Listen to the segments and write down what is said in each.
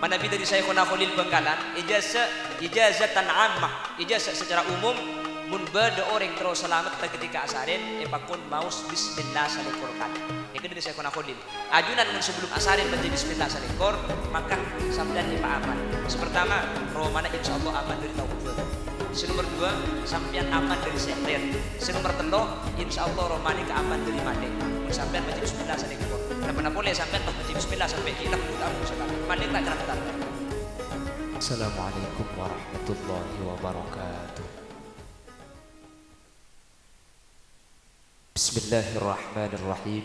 Manabi dari Syekhuna Khalil Bengkalan, ijazatan ammah, ijazah secara umum mun bade orang terus selamat ketika asarin epakun maus bismillah salikorkan. Itu dari Syekhuna Khalil. Ajunan mun sebelum asarin baca bismillah salikor, maka sampean lima aman. Pertama, romana insyaallah aman dari taubat. Nomor dua, sampean aman dari sihir. Nomor telu, insyaallah romani keaman dari mati. Sampean baca bismillah salikor. Kenapa boleh sampean baca bismillah sampai hilang kita amun sekali. Malik tak cerita. Assalamualaikum warahmatullahi wabarakatuh. Bismillahirrahmanirrahim.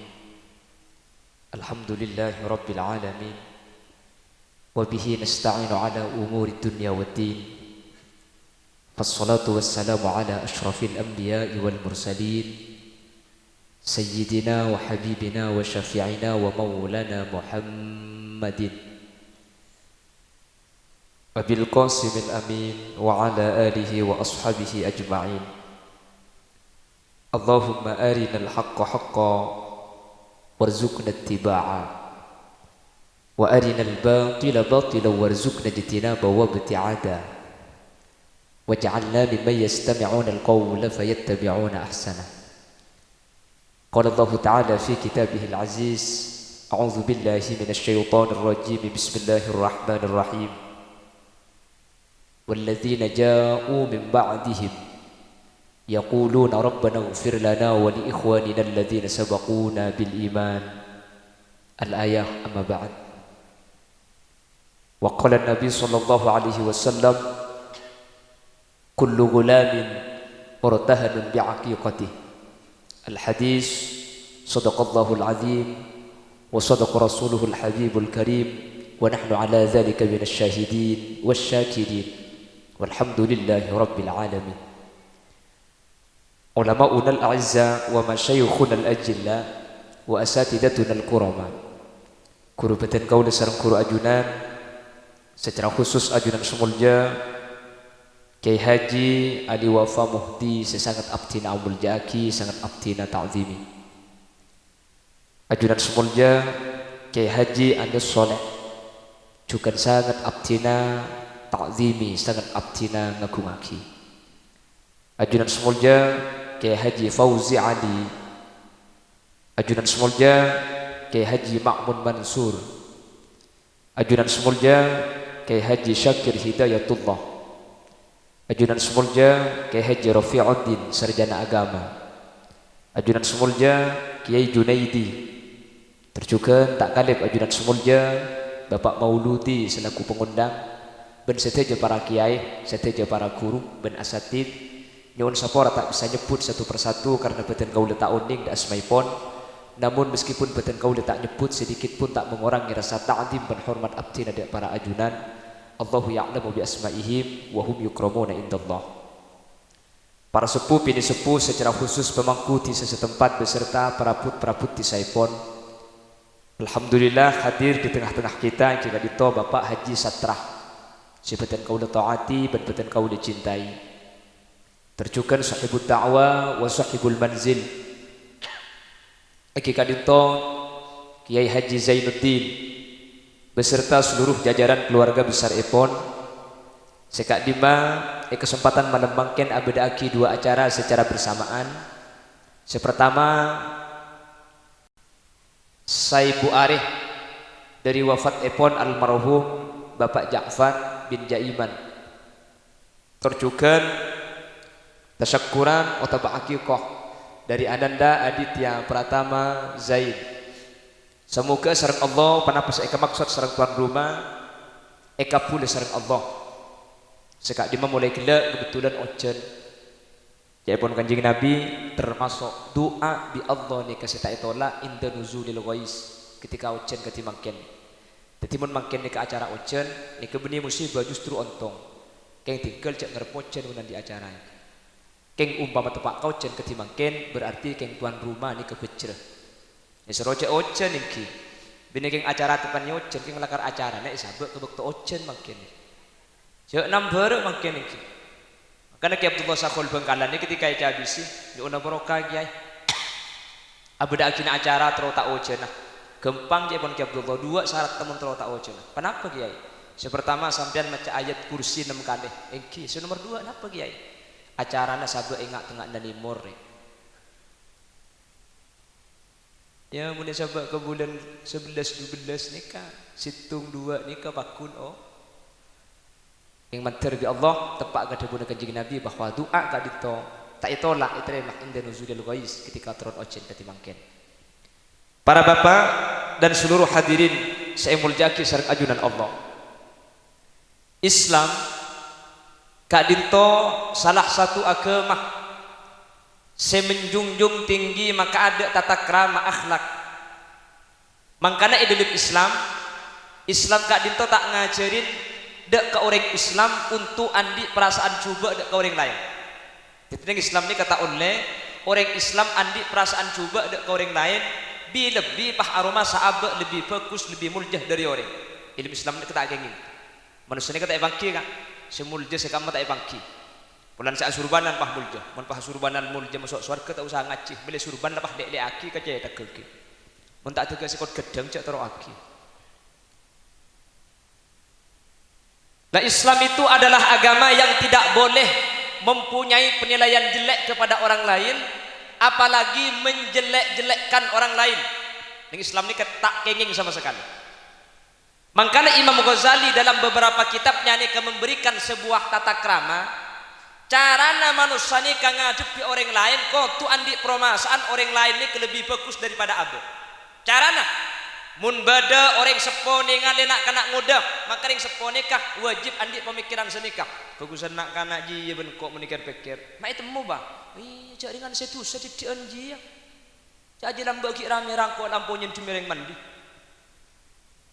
Alhamdulillahi rabbil alamin. Wa bihi nasta'inu ala umuri dunya waddin. Wassalatu wassalamu ala ashrafil anbiya'i wal mursalin. Sayyidina wa habibina wa syafi'ina wa maulana Muhammadin wa bil qasimil amin wa ala alihi wa ashabihi ajma'in. Allahumma arinal haqqa haqqan warzuqna ittiba'a wa arinal batila batilan warzuqna ijtinaba wa ibti'ada waj'alna mimman yastami'una al-qawla fayattabi'una ahsana. قال الله تعالى في كتابه العزيز أعوذ بالله من الشيطان الرجيم بسم الله الرحمن الرحيم والذين جاءوا من بعدهم يقولون ربنا اغفر لنا ولإخواننا الذين سبقونا بالإيمان الآية أما بعد. وقال النبي صلى الله عليه وسلم كل غلام مرتهن بعقيقته. الحديث صدق الله العظيم وصدق رسوله الحبيب الكريم ونحن على ذلك من الشاهدين والشاكرين والحمد لله رب العالمين. علماؤنا الأعزاء ومشايخنا الأجلاء وأساتذتنا الكرماء, Kurubatan Kaula sareng kuru ajunan, secara khusus ajunan Sumulja Kiai Haji Ali Wafa Muhdi sesangat abtina amul jaki sangat abtina ta'zimi. Ajunan Sumulja Kiai Haji Anies Soleh juga sangat abtina ta'zimi sangat abtina ngagungaki. Ajunan Sumulja Kiai Haji Fauzi Ali, ajunan Sumulja Kiai Haji Ma'mun Mansur, ajunan Sumulja Kiai Haji Syakir Hidayatullah, ajunan Sumulja Kiai Haji Rafi'uddin sarjana agama, ajunan Sumulja Kiai Junaidi, terjuga tak kalib ajunan Sumulja Bapak Mauludi selaku pengundang, ben seteja para kiai, seteja para guru, ben asatid, nyuwun sapora tak bisa nyebut satu persatu karena beten kaula tak uning da asmaipun. Namun meskipun beten kaula tak nyebut sedikit pun tak mengurangi rasa ta'zim dan hormat abdina dari para ajunan. Allahu ya'lamu bi asma'ihim wa hum yukramuna indallah. Para sepuh bini sepuh secara khusus pemangku di setempat beserta para put di Saipon. Alhamdulillah hadir di tengah-tengah kita jika dito Bapak Haji Satrah. Sebeten kaula taati dan beten kaula cintai. Terjukan sahibul da'wah wa sahibul manzil. Eki kadito Kiai Haji Zainuddin beserta seluruh jajaran keluarga besar Epon. Sekak dima kesempatan menembangkan abedaki dua acara secara bersamaan. Sepertama Saibu Arif dari wafat Epon almarhum Bapak Ja'far bin Jaiman. Terjukan tasyakuran atau ba'aqiqah dari Ananda Aditya Pratama Zaid. Semoga sareng Allah panapas eka maksud sareng tuan rumah eka pula sareng Allah. Sekak dima mulai gila kebetulan ojen jaipun Kanjeng Nabi termasuk doa bi Allah ni kasita itola inda nuzulil ghais ketika ojen ketimangken. Dadi mun mangken ni ke acara ojen ni kebeni musibah justru ontong. Keng tinggal cek ngarep ojen unan di acara. Keng umpama tepak kaujen ketimangken berarti keng tuan rumah ni kebejreh. Ni seroje ojen iki. Bini keng acara tepan ojen keng lakar acara nek sabek kebekto ojen mangken. Jek nambar mangken iki. Makanya Kiai Abdullah Sakhul Bengkalan ini ketika itu habisi di una barokah Kiai. Abeda akina acara terus tak ojen nah. Gempang Kiai pun Kiai Abdullah dua syarat temen terus tak ojen. Kenapa Kiai? Sepertama sampean maca ayat kursi 6 kali. Engki, nomor 2 napa kiai? Acarana sabe engak tengah dan limur. Ya mun sabe ke bulan 11 12 nikah, situng 2 nikah pakun oh. Yang mantar bi Allah tepak kada buna kanjeng Nabi bahwa doa ka dito tak itolak iterima inda nuzulil ghais ketika turun ojen kati mangken. Para bapak dan seluruh hadirin saya muljaki sareng ajunan Allah. Islam ka dito salah satu agama semenjunjung tinggi maka ada tata krama akhlak. Mangkana dalam Islam ka dito tak ngajarin dek ke orang Islam untuk andi perasaan coba dek ke orang lain. Jadi Islam ini kata oleh orang Islam andi perasaan coba dek ke orang lain bi lebih pah aroma sahabat lebih bagus lebih muljah dari orang. Ilmu Islam ini kata gini. Manusia ini kata bangki kan, semuljah sekamat tak bangki. Bulan saya surbanan pah muljah, mun pah surbanan muljah masuk surga tak usah ngaji. Beli surban lah pah dek aki kaca tak gege. Mun tak tega sikot gedang cak taro aki. Nah Islam itu adalah agama yang tidak boleh mempunyai penilaian jelek kepada orang lain, apalagi menjelek-jelekkan orang lain. Yang Islam ini tak kenging sama sekali. Makanya Imam Ghazali dalam beberapa kitabnya ini memberikan sebuah tata krama, carana manusia ini ngadepi orang lain, kok tu andi permasaan orang lain ini lebih bagus daripada abu. Carana mun bada orang sepone ngalenak kana ngodah maka ring sepone kah wajib andi pemikiran senikah bagusan nak kana ji ben kok menikir-pikir mak temu ba cak ringan setu sedidian ji cak aja lam bagi rame rangko lampunya cumireng mandi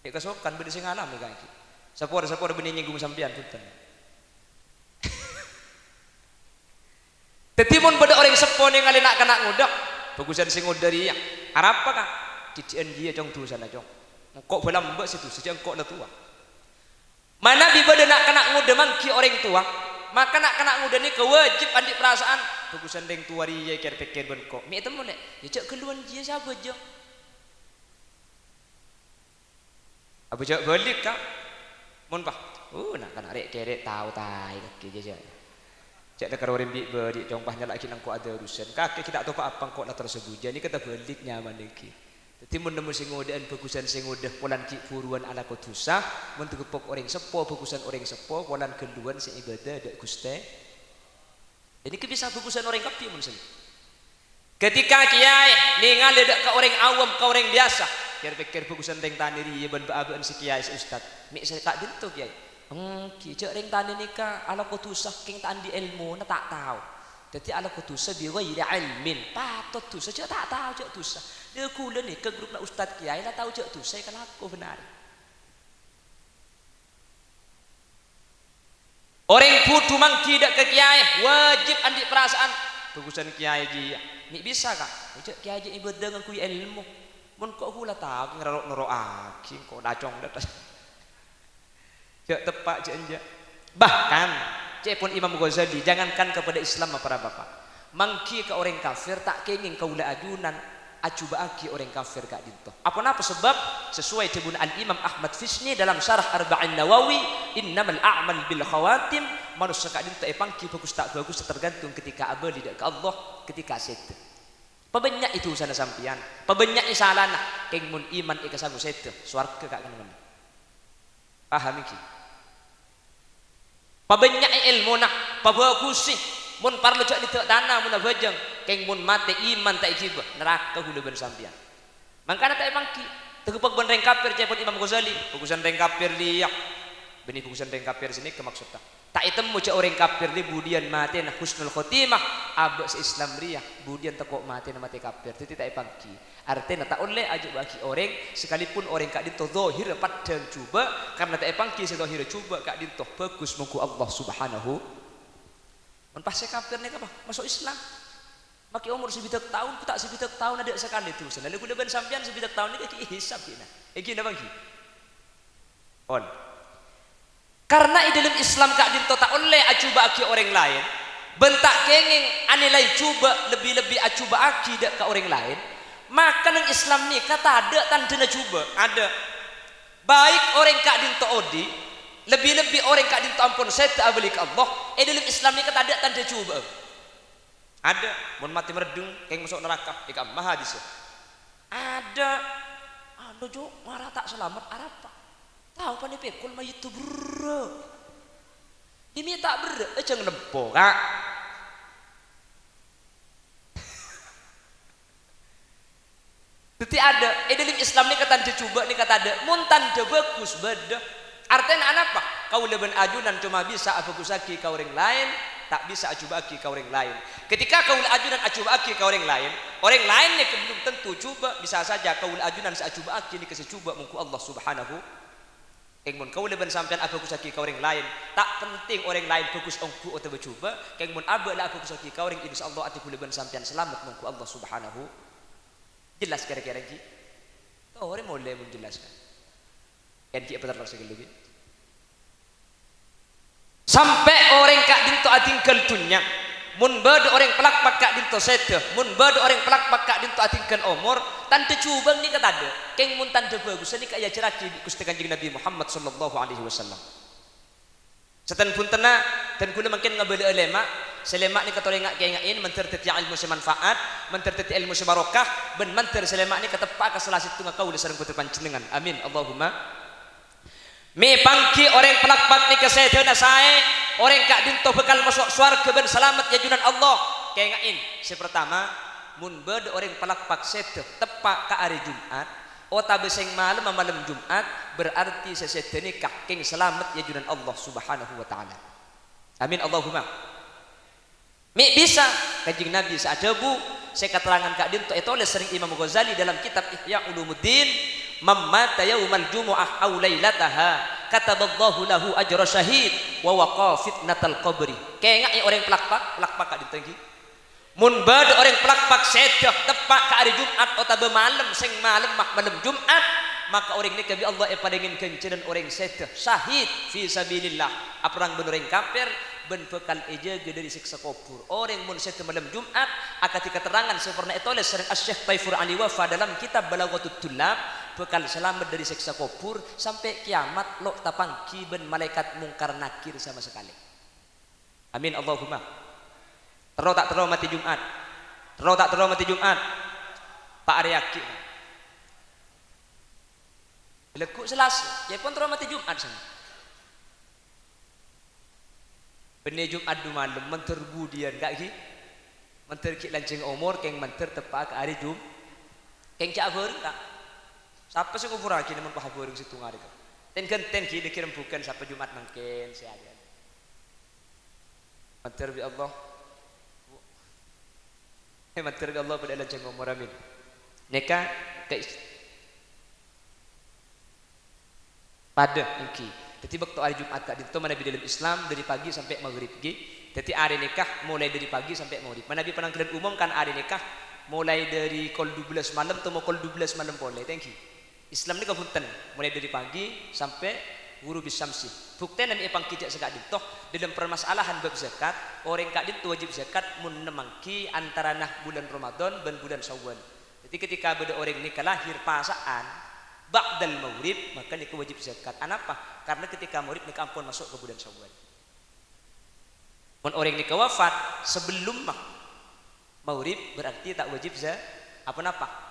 kesokan bede sing alam iki iki sapor beni nyinggung sampean punten tetimun bada orang sepone ngalenak kana ngodah bagusan sing ngodari ya arapa kah didian dia jong tu sana jong kok belam mbak situ sejak kok dah tua mana bibada nak kena nguda mangki orang tua maka nak kena nguda ni kewajib andi perasaan bagusan deng tua ria kir-pikir ben kok mi temu nek ya cak keluan dia siapa jong apa cak balik kak mun pah nak kena rek kerek tahu tai kaki je cak dah karorin bi beri jong pah nyala kinang ko ada urusan kakek kita tahu apa kok dah tersebut jadi kata balik nyaman lagi. Jadi menemu singodaan bagusan singodah polan ki furuan ala kotusah mentegepok orang sepo bagusan orang sepo polan keluan sing ibadah dak guste ini bisa bagusan orang kapi mun sen ketika kiai ningal dak ka orang awam ka orang biasa pikir bagusan teng taniri ya ban baaban si kiai si ustad mik saya tak dintu kiai ki cek ring tani nikah ala kotusah king tak andi ilmu na tak tahu jadi ala kotusah bi ghairi ilmin patut tu saja tak tahu cek tusah dia kula ni ke grup nak ustaz kiai lah tahu cak tu saya kan aku benar orang putu mang tidak ke kiai wajib andi perasaan bagusan kiai dia ni bisa kak cak kiai je ibadah dengan kui ilmu mun kok kula tahu ngerok aki kok dacong dah cak tepak cak enja bahkan cak pun Imam Ghazali jangankan kepada Islam para bapak mangki ke orang kafir tak kenging kaula ajunan acuba aki orang kafir kak dinto. Apa sebab sesuai tebun Al Imam Ahmad Fisni dalam syarah Arba'in Nawawi, innamal a'mal bil khawatim. Manusia kak dinto pangki bagus tak bagus tergantung ketika abadi dak ke Allah ketika setu. Pabanyak itu sana sampian. Pabanyak isalana keng mun iman ika sagu setu. Swarga kak kan. Paham iki? Pabanyak ilmu nak pabagusi mun parlo cak ditek tanah mun bajang keng mun mate iman tak ijiba neraka hulu ben sampian mangkana tak mangki tegepok ben reng kafir cepon Imam Ghazali bagusan reng kafir liyak beni bagusan reng kafir sini ke maksudnya tak itemu cak orang kafir di budian mate na husnul khotimah abas Islam riya budian tekok mate na mate kafir titi tak mangki artinya tak oleh aja bagi orang sekalipun orang kak dinto zahir padang cuba karena tak mangki zahir cuba kak dinto bagus mengku Allah Subhanahu pas saya kafir nih apa masuk Islam maki umur sebitak tahun ku tak sebitak tahun ada sekali tu lalu ku deban sampean sebitak tahun ni ki hisab dina iki napa ki on karena di dalam Islam kak dinto tak oleh acuba aki orang lain bentak kenging anilai cuba lebih-lebih acuba aki dak ka orang lain maka nang Islam ni kata ada tandena cuba ada baik orang kak dinto odi lebih-lebih orang kak dinto ampun saya tak beli ke Allah dalam Islam ni kata ada tanda cuba ada mun mati meredung kayak masuk neraka ikam maha hadis ada jo marah tak selamat arapa tahu pan pekul mayit tu bro ini tak ber jangan lempo kak Jadi ada dalam Islam ni kata coba ni kata ada mun tanda bagus beda artinya apa kau leben ajunan cuma bisa afagusaki kau orang lain tak bisa acubaki kau orang lain ketika kau ajunan acubaki kau orang lain ni belum tentu coba bisa saja kau ajunan acubaki ni kasi coba mungku Allah subhanahu mun kau leben sampean afagusaki kau orang lain tak penting orang lain fokus ongku atau bercoba mun aba lah afagusaki kau orang insyaallah ati leben sampean selamat mungku Allah subhanahu jelas kira-kira ki orang boleh menjelaskan yang ki apa terus lagi sampai orang kak dinto atingkal dunya mun bade orang pelak pakak dinto sete mun bade orang pelak pakak dinto atingkal umur tante cubang ni kata ada keng mun tante bagus ni kaya ceraki Gusti Kanjeng Nabi Muhammad sallallahu alaihi wasallam setan pun tena dan kula makin ngabele ulama selemak ni kata orang ngak kaingain mentir teti ilmu semanfaat mentir teti ilmu sebarokah ben mentir selemak ni kata pak keselas itu ngakau di sareng puter panjenengan amin Allahumma me pangki orang pelakpak ni kesetena sae orang kak dinto bekal masuk swarga ben selamat ya junan Allah kaingain si pertama mun bede orang pelakpak sete tepak ka hari Jumat otabe sing malam Jumat berarti sesete nikah keng selamat ya junan Allah subhanahu wa taala amin Allahumma mi bisa Kanjeng Nabi saadabu saya keterangan kak dinto itu oleh sering Imam Ghazali dalam kitab Ihya Ulumuddin mamata yaumal jumu'ah aw lailataha kataballahu lahu ajra syahid wa waqa fitnatal qabri kayak orang pelakpak kak dinto iki mun bade orang pelakpak sedah tepak ke hari Jumat atau malam sing malam Jumat maka orang ini kabi Allah padangin kencenan orang sedah syahid fi sabilillah aprang ben orang kafir ben bekal ejaga dari siksa kubur orang mun sedah malam Jumat akati keterangan seperna itu oleh Syekh Asy-Syaikh Taifur Ali Wafa dalam kitab Balaghatul Tullab bekal selamat dari siksa kubur sampai kiamat lo tapangki ben malaikat mungkar nakir sama sekali amin Allahumma terus tak terus mati Jumat Pak Aryaki lekuk Selasa ya pun terus mati Jumat sama benih Jumat du malam menter budian gak ki menter ki lancing umur keng menter tepak ke hari Jumat keng cak bareng tak siapa sih ngubur lagi namun paham bareng situ ngari ten ki dikirim bukan siapa Jumat mungkin siapa menter bi Allah menter bi Allah pada lancing umur amin neka ke pada iki jadi waktu hari Jumat kak itu mana dalam Islam dari pagi sampai maghrib jadi hari nikah mulai dari pagi sampai maghrib mana penanggalan umum kan hari nikah mulai dari kol 12 malam atau kol 12 malam boleh thank you Islam ni kapunten mulai dari pagi sampai guru bisamsi bukti dan ipang kijak sekat dintoh dalam permasalahan bab zakat orang kak dinto wajib zakat mun nemangki antara nah bulan Ramadan dan bulan Syawal jadi ketika beda orang nikah lahir pasaan ba'dal maghrib maka nikah wajib zakat apa karena ketika maghrib nikah ampun masuk ke bulan Syawal mun orang nikah wafat sebelum maghrib berarti tak wajib apa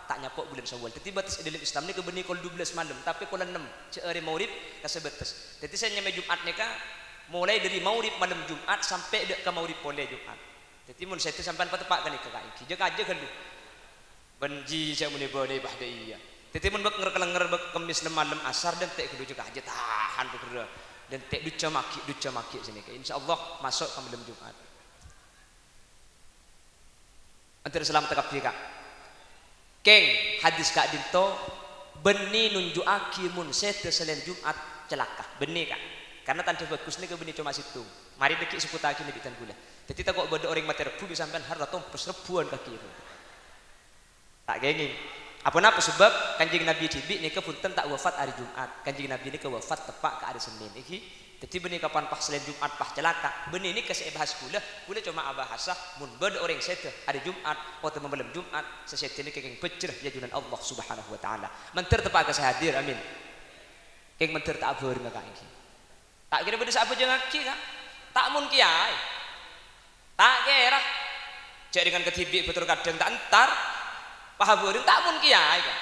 tak nyapok bulan Syawal jadi batas dalam Islam ni kebeni kol 12 malam tapi kol 6 ceuri maghrib kasebetes jadi saya nyame Jumat nikah mulai dari maghrib malam Jumat sampai ke maghrib pole Jumat jadi mun saya sampai patepak kan nikah iki je aja kan benji saya muni boleh bahda iya jadi mun bak ngerkelengar bak kemis malam asar dan tek kudu juga aja tahan bekerja dan tek duca maki sini ke insyaallah masuk ke malam Jumat antara salam tekap kak keng hadis kak dinto beni nunjuaki mun sete selain Jumat celaka beni kak karena tanda bagus ni ke beni cuma situ mari dekik seputaki ni bitan gula jadi tak kok beda orang mati rebu bisa sampean harta tompes rebuan kaki itu tak genging apa sebab Kanjeng Nabi tibi ni kepunten tak wafat hari Jumat Kanjeng Nabi ni ke wafat tepak ke hari Senin iki jadi benih kapan pas selain Jumat pas celaka benih ini kasih bahas kula cuma abahasah mun beda orang sete hari Jumat atau malam Jumat sesete ni keng becer ya junan Allah subhanahu wa taala mentir tepak ke hadir amin keng mentir tak abur ngaka iki Tak kira beda apa jengaki kan? Tak mun kiai. Tak kira. Cek dengan ketibik betul kadang tak entar. Paham boring tak mun kiai kan?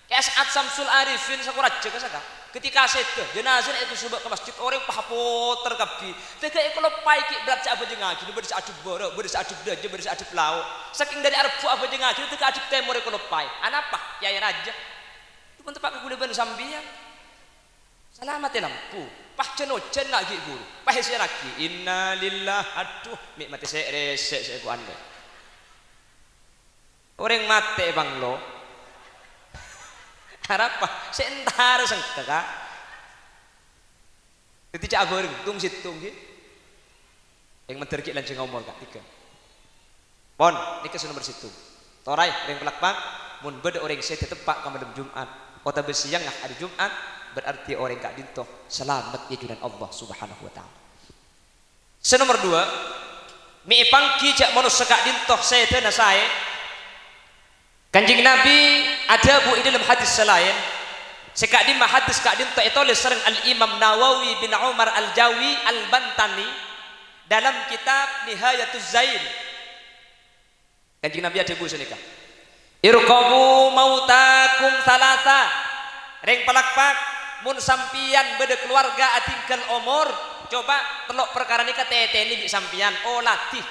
Kayak saat Samsul Arifin sakuraja ka saka. Ketika sedeh jenazah itu sebab ke masjid orang pahapoter kabeh. Tega kalau pai ki berat apa jengaki beres aduk borok, beres aduk daje, beres aduk lauk. Saking dari arep apa jengaki tega aduk temor kalau pai. Anapa? Kiai raja. Itu pun tepak keguleban sambian. Selamat ya lampu. Pah jenojen lagi guru. Pah lagi. Inna lillah aduh mik mati saya resek saya ku ande. Orang mati bang lo. Harapa sentar sengke kak. Jadi cak goreng tung situng gitu. Yang menterki lancing ngomong kak tiga. Pon ini kesunan bersitu. Torai yang pelakpak. Mun beda orang saya tepak ke malam Jumat. Kota bersiang nah hari Jumat berarti orang kak dintoh selamat ya junan Allah Subhanahu Wa Taala. Senomor 2 mi pangki cak manusia kak dintoh saya tena saya. Kanjeng Nabi ada bu dalam hadis selain sekak di hadis kak dinto itu oleh sering Al Imam Nawawi bin Umar Al Jawi Al Bantani dalam kitab Nihayatuz Zain. Kanjeng Nabi ada bu senika. Irqabu mautakum salasa. Reng palakpak mun sampian beda keluarga atingkel umur coba telok perkara nika teteni bi sampian oh latih.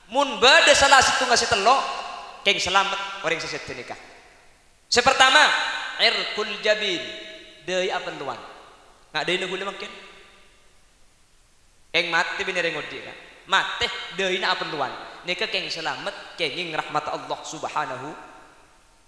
Mun beda salah situ ngasih telok keng selamat orang seset nikah. Sepertama, irkul jabin, deui apentuan. Nggak deui nugule makin. Keng mati bini rengodi kan. Mati deui na apentuan. Nikah keng selamat, kenging rahmat Allah Subhanahu.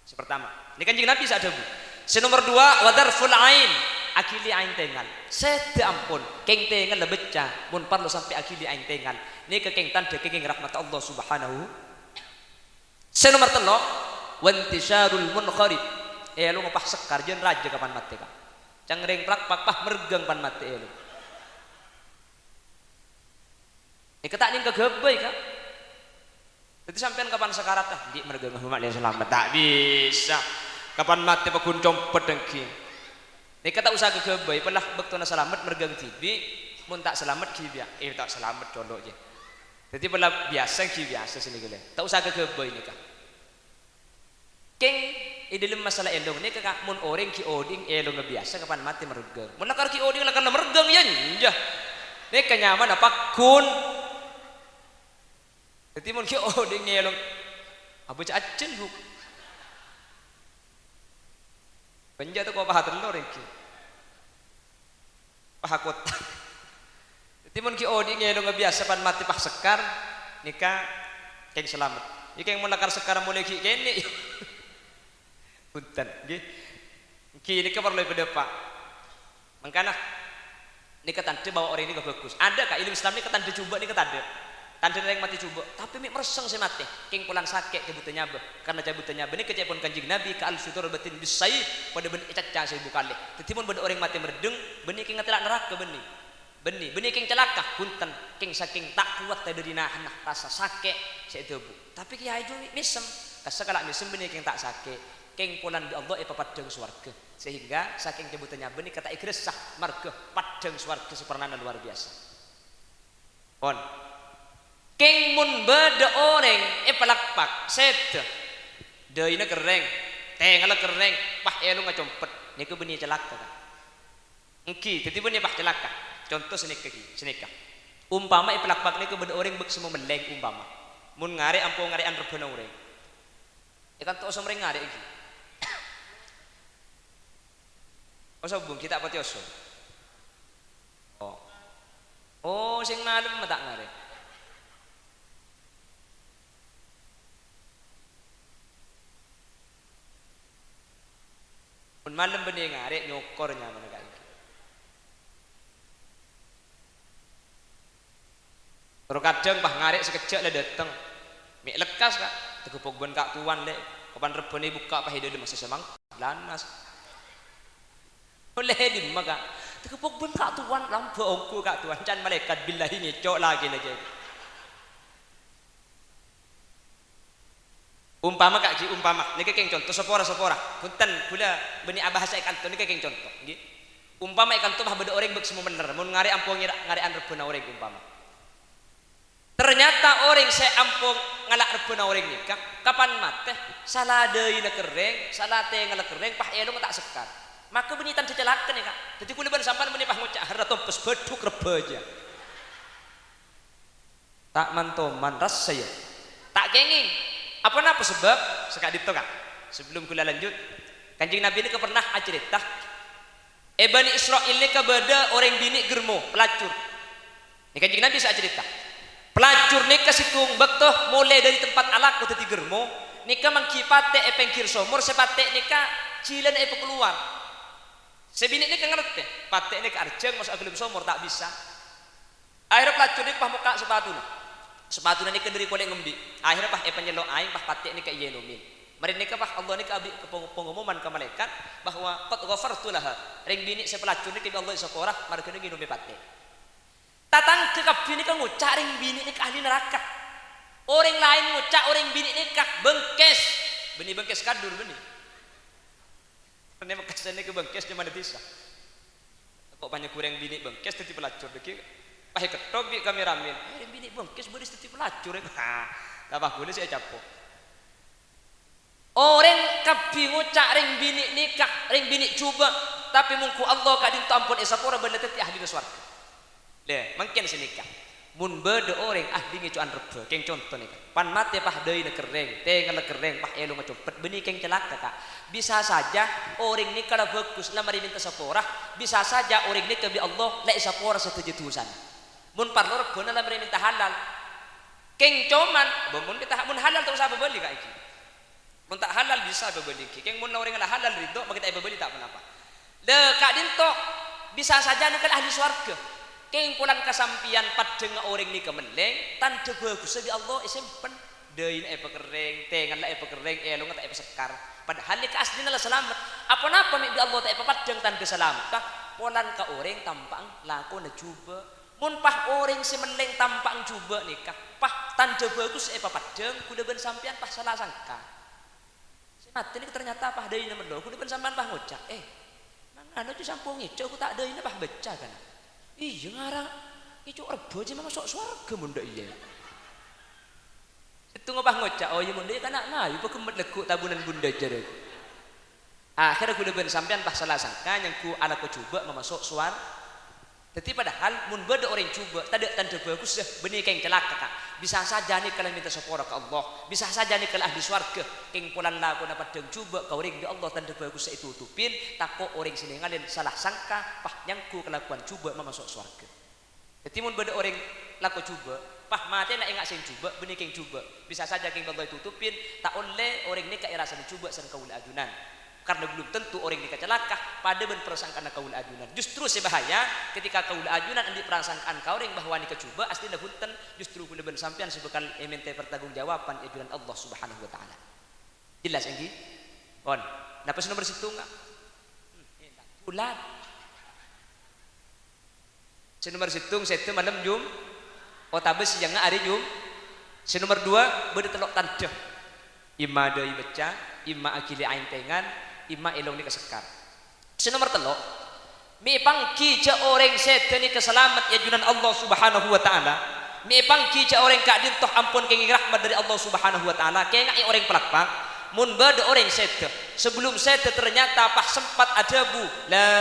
Sepertama, ini kanjeng Nabi ada bu. Senomor 2, wadarful ain, akili ain tengal. Sete ampun, keng tengal lebecah, mun parlo sampai akili ain tengal. Nikah keng tanda kenging rahmat Allah Subhanahu. Senomor 3 wantisarul munqarib lu ngopah sekar jen raja kapan mati ka cangreng plak pah mergang pan mati lu ketak ning kegebay ka jadi sampean kapan sekarat tah di mergang umat dia selamat tak bisa kapan mati pakun compet dengki ini kata usaha kegebay pelah bektona selamat mergang tibi mun tak selamat ki tak selamat condok je. Jadi pelah biasa ki biasa sini gele tak usah kegebay ini ka keng dalam masalah elong ini kakak mun orang ki oding elong biasa kapan mati mergang mun nakar ki oding nakar mergang ya njah ini kenyaman apa kun jadi mun ki oding elong apa cacen bu penjat tu kau paha telur ki paha kota jadi mun ki oding elong biasa kapan mati pak sekar nikah keng selamat ini keng mun nakar sekar mulai ki kene punten nggih kini ke perlu berdepak mangkana ini ketanda bahwa orang ini gak bagus ada kak ilmu Islam ini ketanda coba ini ketanda tanda yang mati coba tapi mik mereseng saya mati king pulang sakit kebutuhannya bah karena kebutuhannya bah ini kecepon kanjeng Nabi ke al sudur batin bisai pada benih caca saya bukan leh tetimun pada orang mati merdeng benih king ngetelak neraka benih king celaka punten king saking tak kuat dari nahan rasa sakit saya tubuh tapi kiai itu misem kasakalak misem benih king tak sakit keng pulan di Allah padang swarga sehingga saking kebutuhannya benih kata ikresah marga padang swarga seperna luar biasa pon keng mun beda orang pelakpak sed deuna kereng tengala kereng pah elu ngacompet niku benih celaka kan engki dadi benih pah celaka contoh senika umpama pelakpak niku beda orang bek semua meleng umpama mun ngare ampo ngarean rebana urang ikan tok somreng ngare iki oso bung kita apa oso oh sing malem tak ngare pun malem benih ngare nyokornya mana kali terus kadang pah ngare sekejap lah dateng mik lekas kak tegepok ben kak tuan lek kapan rebone buka pah hidup masih semang lanas boleh di maka tegepok ben kak tuan lampu ongku kak tuan can malaikat billahi ngecok lagi aja umpama kak umpama niki keng contoh sepora punten kula benih abah saya kanton niki keng contoh nggih Umpama ikan tuh beda orang bek semua bener, mun ngari ampung ngari an rebena orang umpama. Ternyata orang saya ampung ngalak rebena orang nikah, kapan mate? Salah deui na kereng, salah teh ngalak kereng, pah elong tak sekar. Maka benitan cecelakan ya kak. Jadi kuliban sampan menipah ngucak haratom pes beduk rebeja. Tak mantoman ras saya, tak kenging. Apa napa sebab? Sekadip to kak. Sebelum kula lanjut, Kanjeng Nabi ini pernah cerita. Bani Israil ini kepada orang bini germo pelacur. Ini Kanjeng Nabi saya cerita. Pelacur nika situng bektoh mulai dari tempat alak ke teti germo. Nika mangkipate pengkir somor sepate nika cilen keluar. Sebini nika ngerti. Pate nika arjeng masuk agelim somor tak bisa. Akhirnya pelacur nika pah muka sepatu nika dari kolek ngembi. Akhirnya pah penyelo aing pah pate nika ieu nomin. Mari nika pah Allah nika abi pengumuman ke malaikat bahwa qad ghafartu laha. Ring bini sepelacur nika Allah saporah marga nika nginum pate. Tatang ke kabini nika ngucak ring bini nika ahli neraka. Orang lain ngucak orang bini nika bengkes. Beni bengkes kadur beni. Karena bekas nika bengkes di mana bisa. Kok banyak kurang bini bengkes teti pelacur deki. Pah ketok bi kameramen. Ring bini bengkes beris teti pelacur. Ha, apa gune saya capok. Orang kabi ngucak ring bini nikah, ring bini coba, tapi mungku Allah kadin tu ampun esapora benda teti ahli swarga. Le, mungkin senikah. Mun bede orang ahli ngecuan rebe, keng contoh nih. Pan mate pah deui na kereng, tenggal kereng pah elu ngecopet benih keng celaka kak. Bisa saja orang ni kalau bagus lama diminta sapora, bisa saja orang ni kebi Allah la sapora setuju tusan. Mun parlor beuna lama diminta halal. Keng coman, mun kita mun halal terus apa beli kak iki. Mun tak halal bisa bebeli ki. Keng mun orang la halal ridho maka kita bebeli tak apa-apa. Le kak dinto bisa saja nih ahli swarga. Keng pulang kesampian padeng orang ni kemeleng tanda bagus sebi Allah isempen deui na pekereng tengan la pekereng elong tak sekar padahal ni asli la selamat apa napa mi Allah tak padeng tanda selamat kah pulang ka orang tampang laku na coba mun pah orang si meleng tampang coba nikah pah tanda bagus padeng kuda ben sampian pah salah sangka si mati ni ternyata pah deui na mendo kuda ben sampean pah ngucak mangano tu sampung ijo aku tak deui na pah beca kan. Iya ngarang itu rebo aja masuk swarga bunda iya. Itu ngopah ngocak oh iya bunda iya kan ngayu pekemet lekuk tabunan bunda jare. Akhirnya gue ben sampean pas salah sangka yang ku ala ku coba memasuk suar. Tapi padahal mun beda orang coba tadi tanda bagus dah benih keng celaka kak. Bisa saja nih kalau minta sepora ke Allah. Bisa saja nih kalau ahli swarga keng pulan laku dapat deng coba kau ring di Allah tanda bagus itu tutupin takut orang sini ngalin salah sangka pah nyangku kelakuan coba memasuk swarga. Jadi mun beda orang laku coba pah mati nak ingat sing coba benih keng coba. Bisa saja keng Allah tutupin tak oleh orang ini kayak rasa coba sen kaul adunan. Karena belum tentu orang ini kecelaka pada berprasangkaan kaul ajunan. Justru sebahaya ketika kaul ajunan andi prasangkaan kau orang bahwa ni kecuba asli dah punten justru kuda ben sampean sebekal emente pertanggungjawaban ajunan Allah Subhanahu wa taala. Jelas enggi? On. Napa nomor situ enggak? Bulan. Nomor situng setu malam jum. Otabes yang hari jum. Nomor 2 bede telok tandeh. Ima deui beca, ima akili ain tengan, ima elong ni kesekar. Nomor 3 mi pangki ja orang setan ni keselamat ya junan Allah Subhanahu wa taala. Mi pangki ja orang kak dintoh ampun kenging rahmat dari Allah Subhanahu wa taala. Kaya ngai orang pelakpak mun bade orang setan. Sebelum setan ternyata pas sempat adabu la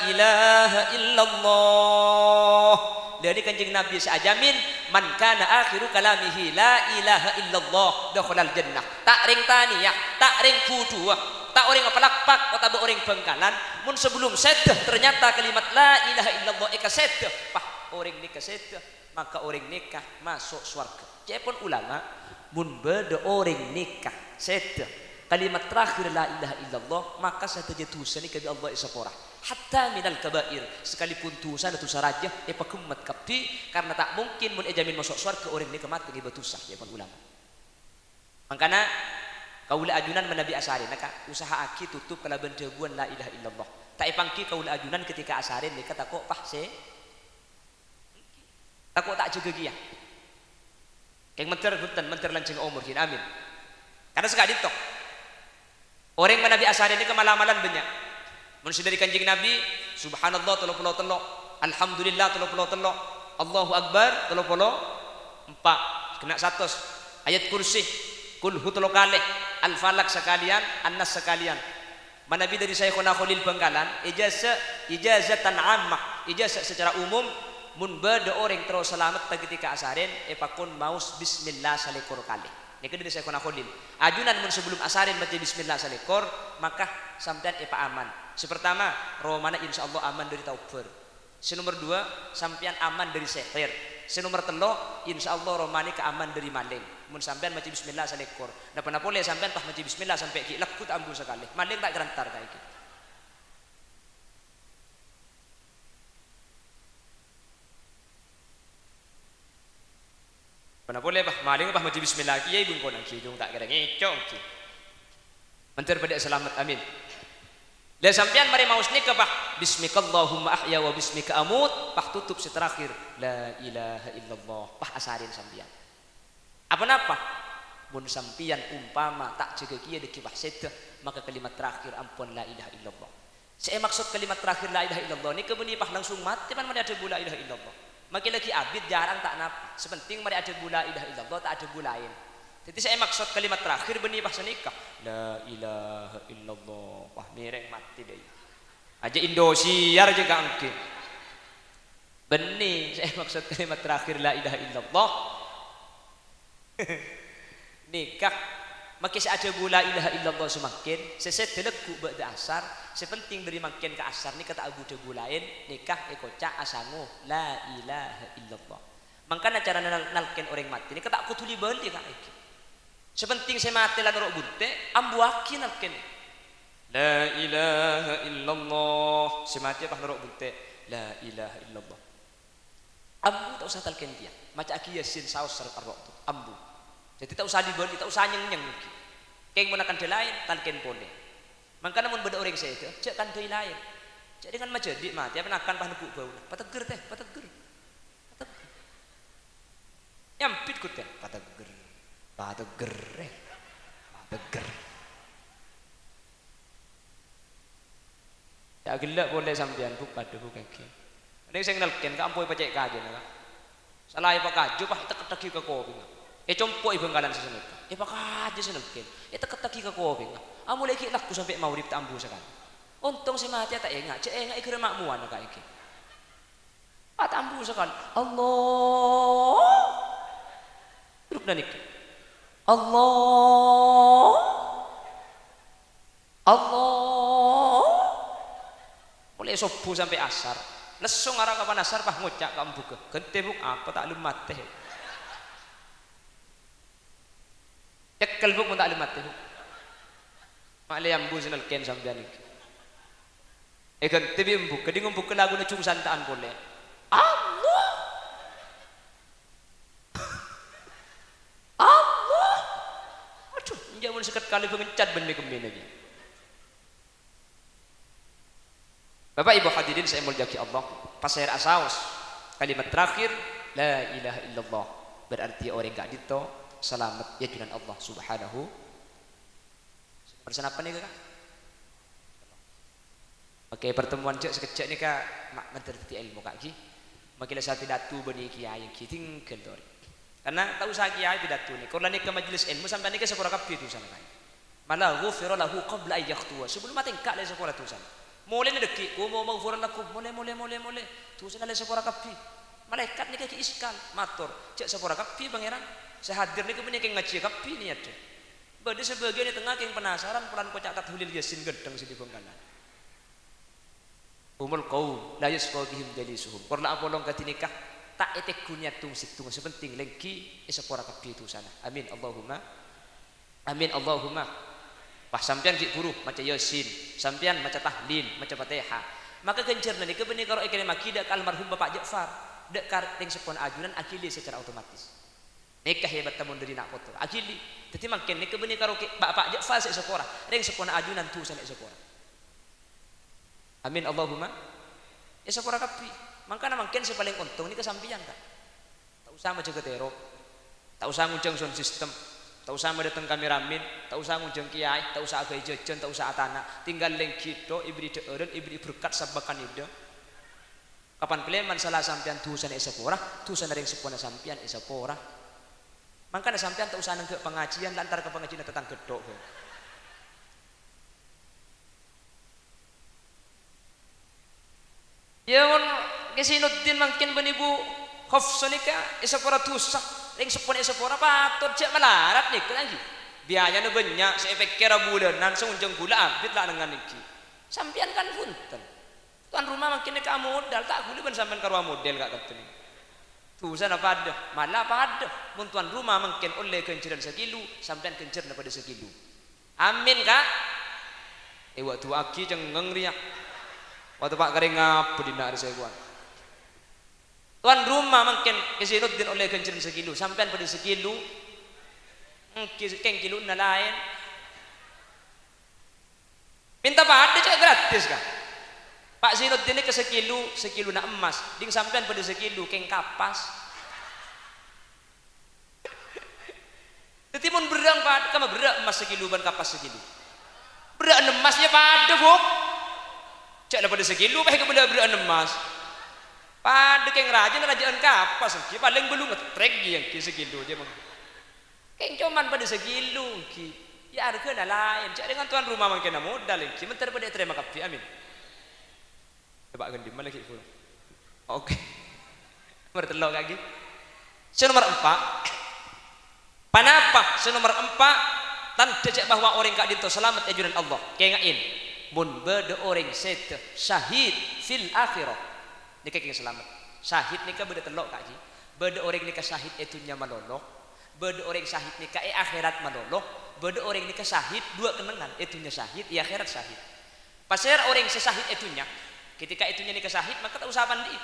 ilaha illallah. Dari kanjeng Nabi seajamin man kana akhiru kalamihi la ilaha illallah dakhalal jannah. Tak ring taniyah, tak ring kuduah, tak orang pelakpak atau orang bengkalan mun sebelum sedah ternyata kalimat la ilaha illallah eka sedah pah orang nikah sedah maka orang nikah masuk surga. Cepon ulama mun beda orang nikah sedah kalimat terakhir la ilaha illallah maka sateja dosa ni kebi Allah isapora hatta minal kabair sekalipun dosa itu saraja pakumat kapti karena tak mungkin mun ejamin masuk surga orang nikah mati ngibat dosa cepon ulama. Makanya kaula ajunan menabi asarin naka usaha aki tutup kala bendeguan la ilaha illallah tak ipangki kaula ajunan ketika asarin nika takok pah se takok tak jaga giya keng menter lancing umur jin amin karena sekali tok orang menabi asarin nika malam-malam banyak mun dari kanjeng Nabi subhanallah 33, alhamdulillah 33, Allahu akbar 34, kena 100, ayat kursi kul hu 3 kali, al falak sekalian, an-nas sekalian. Manabi dari Syekhuna Khalil Bangkalan, ijazatan ammah, ijazah secara umum mun bade orang terus selamat ketika asarin pakun maus bismillah salikor kali. Nika dari Syekhuna Khalil. Ajunan mun sebelum asarin baca bismillah salikor, maka sampean aman. Sepertama, romana insyaallah aman dari tauber. Senomor 2, sampean aman dari sihir. Senomor 3, insyaallah romani keaman dari maling. Mun sampean baca bismillah salikor. Napa boleh sampean pas baca bismillah sampai ki lekut ambu sekali. Maling tak gerantar kayak gitu. Napa boleh bah maling pas baca bismillah ki ibu kon ki jung tak kira ngecong ki. Mentir pada selamat amin. Lah sampean mari maus nikah bah bismikallahumma ahya wa bismika amut pah tutup seterakhir la ilaha illallah pah asarin sampean. Apa napa? Mun sampean umpama tak jaga kieu deki bah sedeh maka kalimat terakhir ampun la ilaha illallah. Saya maksud kalimat terakhir la ilaha illallah ni kebeuni pah langsung mati pan mari ada la ilaha illallah. Makin lagi abid jarang tak napa. Sepenting mari ada la ilaha illallah tak ada lain. Jadi saya maksud kalimat terakhir benih bahasa nikah la ilaha illallah wah mireng mati deh aja Indosiar juga angke benih saya maksud kalimat terakhir la ilaha illallah nikah makin ada la ilaha illallah semakin seset delegu ba'da asar sepenting dari makin ke asar nikah tak abu debu lain nikah ekocak asangu la ilaha illallah makanya cara nalken orang mati nikah tak kutuli balik kak iki. Sepenting saya mati lan rok bunte ambuakin alken la ilaha illallah semati apa rok bunte la ilaha illallah ambu tak usah talken dia maca aki yasin saus seret rok tu ambu jadi tak usah dibeli tak usah nyeng keng menggunakan de lain talken boleh mangkana mun beda orang saya cek kan de lain cek dengan majadi mati apa nakan pah nebuk bau pateger teh pateger nyampit ku teh pateger Pateger. Ya gelak boleh sampean bu padu bu kaki. Nek sing nelken ka ampoi pacek kaje na. Salah apa kaju pah tek-teki ke kopi. Compok Bangkalan sesenek. Pak kaje senelken. Tek-teki ke kopi. Amu lagi laku sampai maurib tak ambu sekali. Untung si mati tak enggak, cek enggak ikir makmuan ka iki. Tak ambu sekali. Allah. Truk dan iki. Allah mulai subuh sampai asar lesung arah kapan asar pah ngocak kamu buka gentebuk apa tak lumat teh cekel buk tak lumat teh mak le ambu senel ken sampean iki gentebi embuk keding embuk lagu na cung santaan boleh Allah jangan sekat kali pengencat benih kembali lagi. Bapak Ibu hadirin saya mulyaki Allah. Pas saya asaus kalimat terakhir la ilaha illallah berarti orang gak dito selamat ya dengan Allah Subhanahu. Persen apa nih kak? Oke pertemuan cek sekejap nih kak mak menterti ilmu kak ki. Makilah saya pidatu benih kiai ki tinggal dori. Karena tak usah kiai pidato ni. Kalau nikah majelis ilmu sampai nikah sekolah kapi tu sana kan. Malah ghufira lahu qabla ay yakhtuwa. Sebelum mati engkak le sekolah tu sana. Mulai ni deki, ku mau maghfur lakum. Mulai. Tu sana le sekolah kapi. Malaikat nikah ki iskal matur. Cek sekolah kapi pangeran. Saya hadir nikah punya keng ngaji kapi ni ada. Bade sebagian di tengah keng penasaran pelan kocak tathulil yasin gedeng sidi Bangkalan. Umul qaum la yasqa bihim jalisuhum. Karena apolong kati nikah tak etek kunyat tung situng sepenting lengki esapora kapi itu sana amin Allahumma pas sampean cik guru maca yasin sampean maca tahlil maca fatihah maka gencer nani kebeni karo ekene makidah ka almarhum Bapak Ja'far dek karting sepon ajunan akili secara otomatis nikah hebat tamun dari nak kotor akili jadi makin ni kebeni karo Bapak Ja'far sepora ring sepon ajunan tu sana sepora amin Allahumma esapora kapi makanya makin saya paling untung ini kesampian kan tak usah macam ketero tak usah nguncang sound system tak tak usah mendatang kameramen, tak usah ngunjung kiai, tak usah agak jajan, tak usah atana, tinggal leng kita ibri deureun ibri berkat sabakan ida. Kapan peleman salah sampean tusan esa porah, tusan ring sepona sampean esa porah. Mangkana sampean tak usah nengke pengajian lantar ke pengajian tentang gedok. Ya mon kesinuddin mungkin benibu hafsonika esa porah tusa, ring sepona esa porah patut cek melarat nih lagi. Biayanya banyak, saya pikir bulanan seunjung gula abit lah dengan niki. Sampean kan punten. Tuan rumah makin ka modal tak guli ben sampean karwa model kak kateni. Tu sana pada, malah pada. Mun tuan rumah makin oleh kenceran sekilu, sampean kencer daripada sekilu. Amin kak. Waktu aki cengeng riak. Waktu pak kering ngapa dina saya kuan. Tuan rumah makin kesinuddin oleh kenceran sekilu, sampean pada sekilu. Keng kilo na lain. Minta pada cek gratis kak. Pak Zinuddin ini ke sekilo na emas, ding sampean pada sekilo keng kapas. Tetimun berang pada, kama berak emas sekilo ban kapas sekilo. Berak emasnya pada buk. Cek pada sekilo, baik kepada berak emas. Pada keng rajaan kapas, paling belum ngetrek yang ki sekilo je bang. Keng cuman pada sekilo ki. Ya harga na lain. Cek dengan tuan rumah makin modal ki, mentar pada terima kapi amin. Coba ganti malah gitu. Oke. Nomor telur lagi. Nomor 4. Panapa? Nomor 4 tanda cek bahwa orang kak dinto selamat ajunan Allah. Kengain. Mun beda orang sete syahid fil akhirah. Nika keng selamat. Syahid nika beda telur kak ji. Beda orang nika syahid itunya maloloh. Beda orang syahid nika akhirat maloloh. Beda orang nika syahid dua kenangan itunya syahid akhirat syahid. Pasir orang sesahid itunya. Ketika itunya nikah syahid maka tak usah mandi.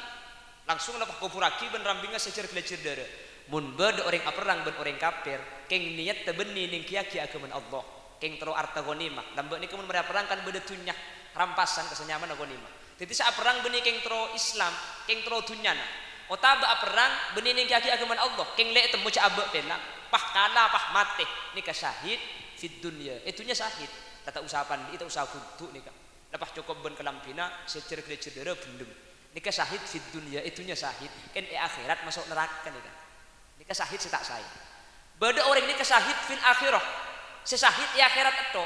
Langsung lepas kupuraki ben rambingnya secer kelecir dara. Mun beda orang aperang ben orang kafir, keng niat tebeni ning kiya-kiya kemen Allah. Keng tero arta ghanimah. Lambe ni kemun mereka perang kan beda tunyah rampasan kesenyaman ghanimah. Jadi saat perang beni keng tero Islam, keng tero tunyana. Otaba perang beni ning kiya-kiya kemen Allah. Keng le temu ca abe pelang, pah kalah pah mate nikah syahid fid dunya. Itunya syahid. Tak usah mandi, tak usah kudu nikah. Lepas cukup ben kelampina secer kelecir dara bendem. Nikah syahid fid dunya itunya syahid. Kan akhirat masuk neraka nikah. Nikah syahid setak saya. Beda orang nikah syahid fil akhirah. Sesahid akhirat itu.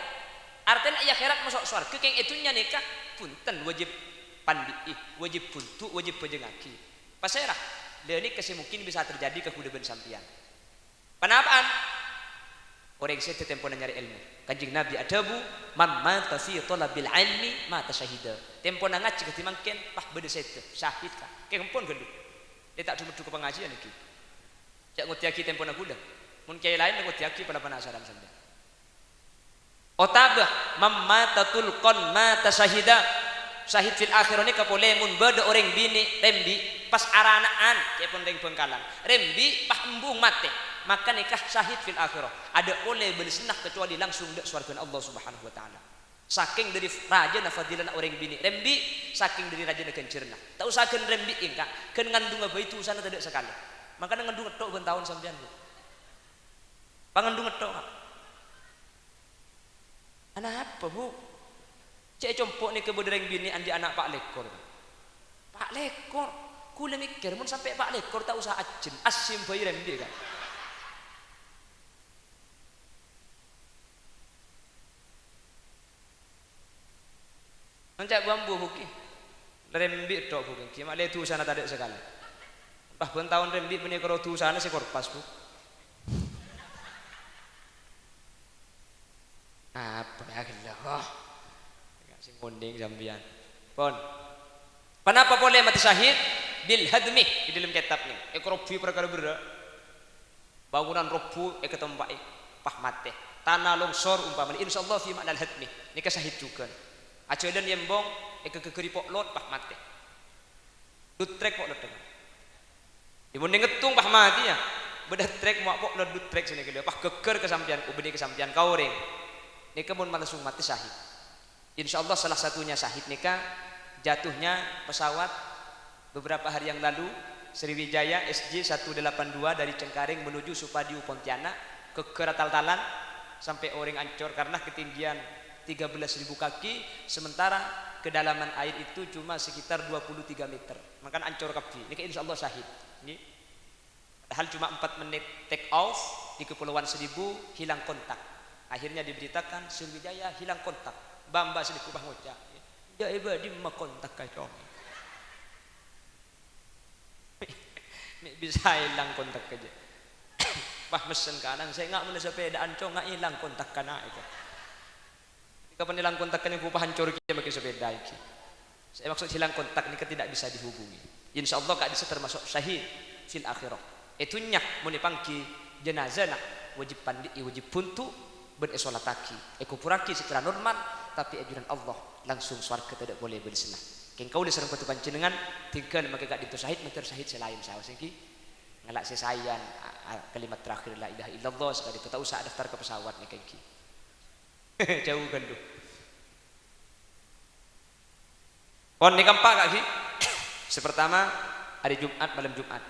Artinya akhirat masuk surga. Keng itunya nikah punten wajib pandi, wajib buntu, wajib pejengaki. Pasirah. Leni kasih mungkin bisa terjadi kehudaban sampian. Panapaan? Orang saya tempo nyari ilmu. Kanjeng Nabi adabu man mata fi talabil ilmi mata syahida. Tempo nangaci ketimangken pah beda sete syahid ka. Kempon gendut. Dia tak cuma cukup pengajian iki. Cak ngutiaki tempo naguda. Mun kiai lain ngutiaki pada penasaran sampean. Otabah man mata tulqan mata syahida. Syahid fil akhirah ni kapole mun beda orang bini rembi pas aranaan kepon ring Bengkalan. Rembi pah embung mate. Maka nikah syahid fil akhirah ada oleh bersenah kecuali langsung dak surga Allah Subhanahu wa taala. Saking dari raja nafadilan orang bini rembi, saking dari raja kencerna. Tak usah ken rembi ingka, ken ngandung bayi tu sana tidak sekali. Maka ngandung tok ben tahun sampean. Pangandung tok. Anak apa bu? Cek compok ni ke bereng bini andi anak Pak Lekor. Pak Lekor, kula mikir mun sampai Pak Lekor tak usah ajen, asim bayi rembi kan. Mencak bambu buki, rembi tok buki. Cuma le tu sana tak ada sekali. Bahkan tahun rembi punya kalau tu sana sekor pas bu. Apa ya Allah? Kasih munding sambian. Pon. Kenapa boleh mati syahid? Bil hadmi di dalam kitab ni. Ekrobi perkara berat. Bangunan robu ketempat pah mate. Tanah longsor umpamanya. Insyaallah fi makna hadmi. Ini kesahid juga. Acodan yembong kegeri pok lot pah mate. Dutrek pok lot. Dimunding ngetung pah mati ya. Bedah trek mak pok lot dutrek sini ke dia. Pah geger kesampian ubeni kesampian kau ring. Nika mun langsung mati syahid. Insyaallah salah satunya syahid nika jatuhnya pesawat beberapa hari yang lalu Sriwijaya SJ 182 dari Cengkareng menuju Supadiu Pontianak kekeratal-talan sampai orang ancur karena ketinggian 13.000 kaki, sementara kedalaman air itu cuma sekitar 23 meter. Maka ancur kabeh. Niki insyaallah syahid. Nggih. Padahal cuma 4 menit take off di Kepulauan Seribu hilang kontak. Akhirnya diberitakan Sriwijaya hilang kontak. Bamba sedikit bah ngocak. Ya iba di kontak kacau. Bisa hilang kontak aja. Bah mesen kanan saya nggak mana sepeda ancong nggak hilang kontak kana itu. Kapan hilang kontak kan yang kupah hancur kita pakai sepeda iki. Saya maksud hilang kontak ini tidak bisa dihubungi. Insya Allah kak bisa termasuk syahid fil akhirah. Itunya mau dipangki jenazah nak wajib pandi wajib puntu beresolataki. Ekupuraki secara normal tapi ajuran Allah langsung swarga tidak boleh bersenah. Keng kau disarang kutu panjenengan tinggal maka kak itu syahid menter syahid selain saya sengki ngelak sesayan kalimat terakhir la ilaha illallah sekali itu tak usah daftar ke pesawatnya kengki. Jauh kan tuh. Pon ni kampak kak ki. Sepertama hari Jumat malam Jumat.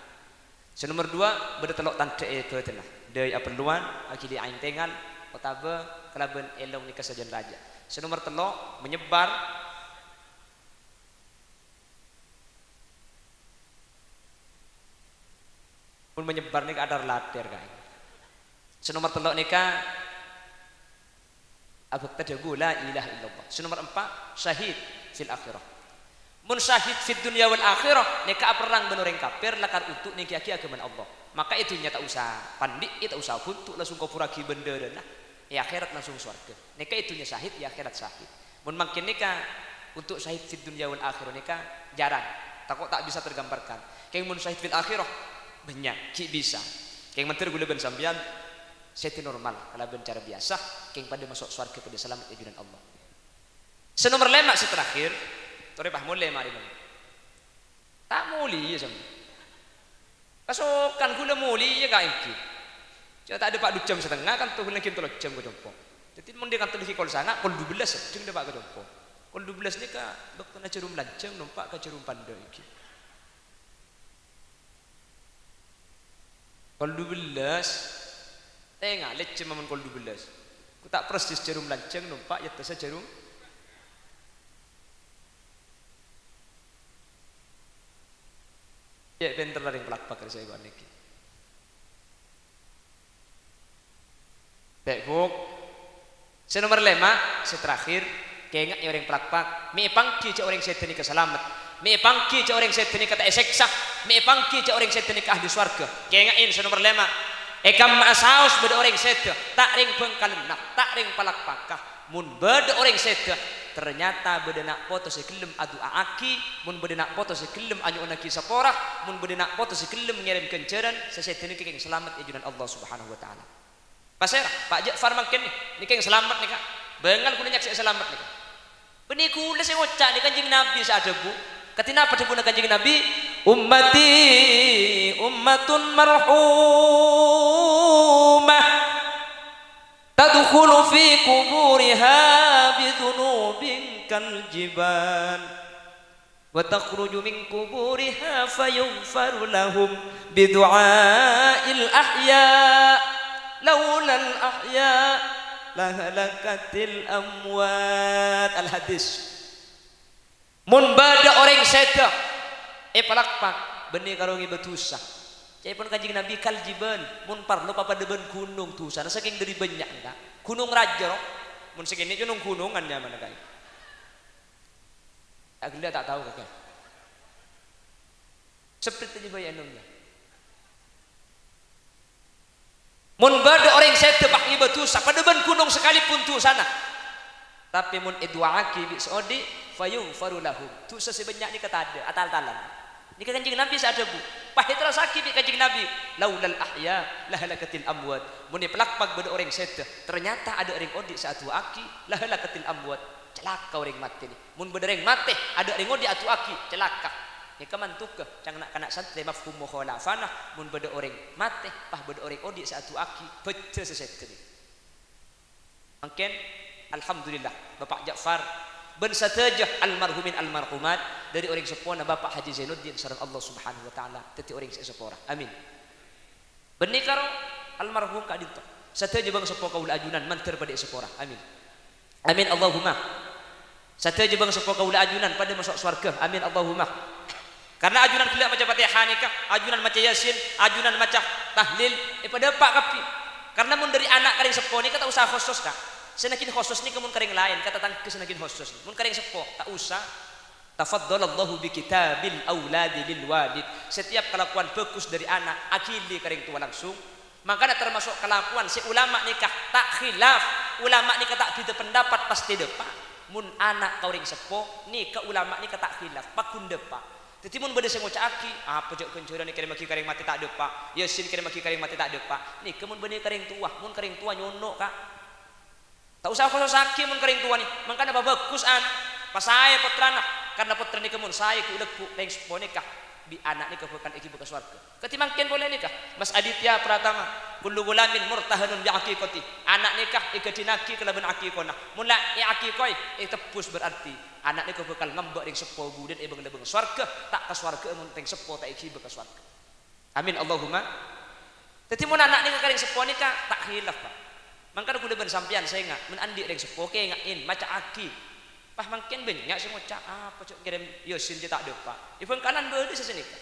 Senomor 2 bertelok tante itu telah. Dari aperluan akili ain tengal otabe kelaben elong ni kesajian raja. Senomor telok menyebar pun menyebar ni kadar latir kan. Senomor telok ni ka abak tadagu la ilaha illallah. Senomor 4 syahid fil akhirah. Mun syahid fid dunya wal akhirah neka perang benoreng kafir lakar untuk niki agaman Allah. Maka itu nyata usah pandik itu usah untuk langsung kafuraki benda dah. Ya akhirat langsung surga. Neka itunya syahid ya akhirat syahid. Mun makin neka untuk syahid fid dunya wal akhirah neka jarang. Takut tak bisa tergambarkan. Keng mun syahid fil akhirah banyak ki bisa. Keng mentir gula ben sambian seti normal kalau cara biasa keng pada masuk surga pada selamat ajudan Allah. Senomor 5 terakhir tore bah mulai mari bang. Tak muli ya sama. Pasokan gula muli ya kain ki. Jadi tak ada pak 2 jam setengah kan tuh lagi 3 jam ke jompo. Jadi mun dia kan tuh kol sana kol 12 jeung dia pak ke jompo. Kol 12 ni ka dokter na cerum lanceng numpak ka cerum panda iki. Kol 12 tengah lecem mamon kol 12. Ku tak persis cerum lanceng numpak ya tesa cerum. Ya bentar laring pelak pakar saya gua niki. Baik buk. Senomor 5 seterakhir kengak orang pelak pak. Mi pangki cak orang seteni keselamat. Mi pangki cak orang seteni kata eseksa. Mi pangki cak orang seteni ke ahli swarga. Kengak in senomor 5. Ekam asaus beda orang sete. Tak ring pengkalenak. Tak ring pelak pakah. Mun beda orang sete. Ternyata bedenak foto sekelem adu aaki, mun bedenak foto sekelem anyu onaki saporah, mun bedenak foto sekelem ngirim kenceran, sesetene keng selamat ajudan Allah Subhanahu wa taala. Pasera, Pak Ja'far mangken ni keng selamat nih Kak. Bengal kudu nyak selamat nih Kak. Beni kula sing ngocak ni Kanjeng Nabi sadebu. Katina pada pun Kanjeng Nabi, ummati ummatun marhumah tadkhulu fi kuburiha bidhunubin kal jibal wa takhruju min kuburiha fayughfaru lahum bidu'ail ahya laula al ahya lahalakatil amwat. Al hadis mun bada orang seta palakpak benih karungi betusa jadi pun Kanjeng Nabi kal jibal mun parlo papa deben gunung tu sana saking dari banyak enggak gunung raja mun segini gunung gunungan ya mana kayak agenda tak tahu kakak seperti bayanungnya mun bada orang saya tebak ni betul pada deben gunung sekalipun tu sana tapi mun idwaaki bi sodi fayung farulahum tu sesebanyak ni kata ada atal-talan ni Kanjeng Nabi sadar bu pahit rasaki bi Kanjeng Nabi laulal ahya lahalakatil amwat mun pelakpak beda orang sete ternyata ada orang odi saatu aki lahalakatil amwat celaka orang mati ni mun beda orang mati ada orang odi atu aki celaka ni kamantuk ke cang nak kanak santai mafhum mukhalafana mun beda orang mati pah beda orang odi saatu aki pecah sesete ni mungkin alhamdulillah Bapak Ja'far ben satajah almarhumin almarhumat dari orang sepona Bapak Haji Zainuddin sareng Allah Subhanahu wa taala teti orang sepora amin benih karo almarhum ka dinto Sateja bang sepo kaula ajunan manter pada sepora. Amin. Amin Allahumma. Sateja bang sepo kaula ajunan pada masuk surga. Amin Allahumma. Karena ajunan kelak macam Fatihah nikah, ajunan macam Yasin, ajunan macam tahlil, pada pak kapi. Karena mun dari anak karing sepo ni kata usah khusus kak. Senakin khusus ni kemun karing lain kata tangke senakin khusus. Mun karing sepo tak usah. Tafaddalallahu bi kitabil auladi lil walid. Setiap kelakuan bagus dari anak akili karing tua langsung. Makanya termasuk kelakuan si ulama nikah tak khilaf. Ulama nikah tak beda pendapat pasti depa. Mun anak kauring sepo nikah ulama nikah tak khilaf pakun depa. Jadi mun bade sing ngocaki, apa jek kencuran ni karing maki karing mati tak depa. Yasin karing maki karing mati tak depa. Ni kemun bade karing tua, mun karing tua nyono kak. Tak usah khusus sakit mun karing tua ni. Makanya bagus anak. Pas saya putrana karena putra ni kemun saya ku ulegku ning sepo nikah. Bi anak ni kebukan iki buka swarga. Ketimangken boleh nikah. Mas Aditya Pratama, kullu gulamin murtahanun bi aqiqati. Anak nikah ika dinaki kelaban aqiqona. Mun la aqiqoi tebus berarti anak ni kebukan ngembek ning sepo budin lebeng swarga, tak ke swarga mun teng sepo tak iki buka swarga. Amin Allahumma. Dadi mun anak ni karing sepo nikah tak hilaf, Pak. Mangkana kudu ben sampean saya enggak mun andi ning sepo ke ngain maca aki. Pah mungkin banyak sih ngocak apa cok kirim Yosin dia tak ada pak. Ibu kanan berde sesenika.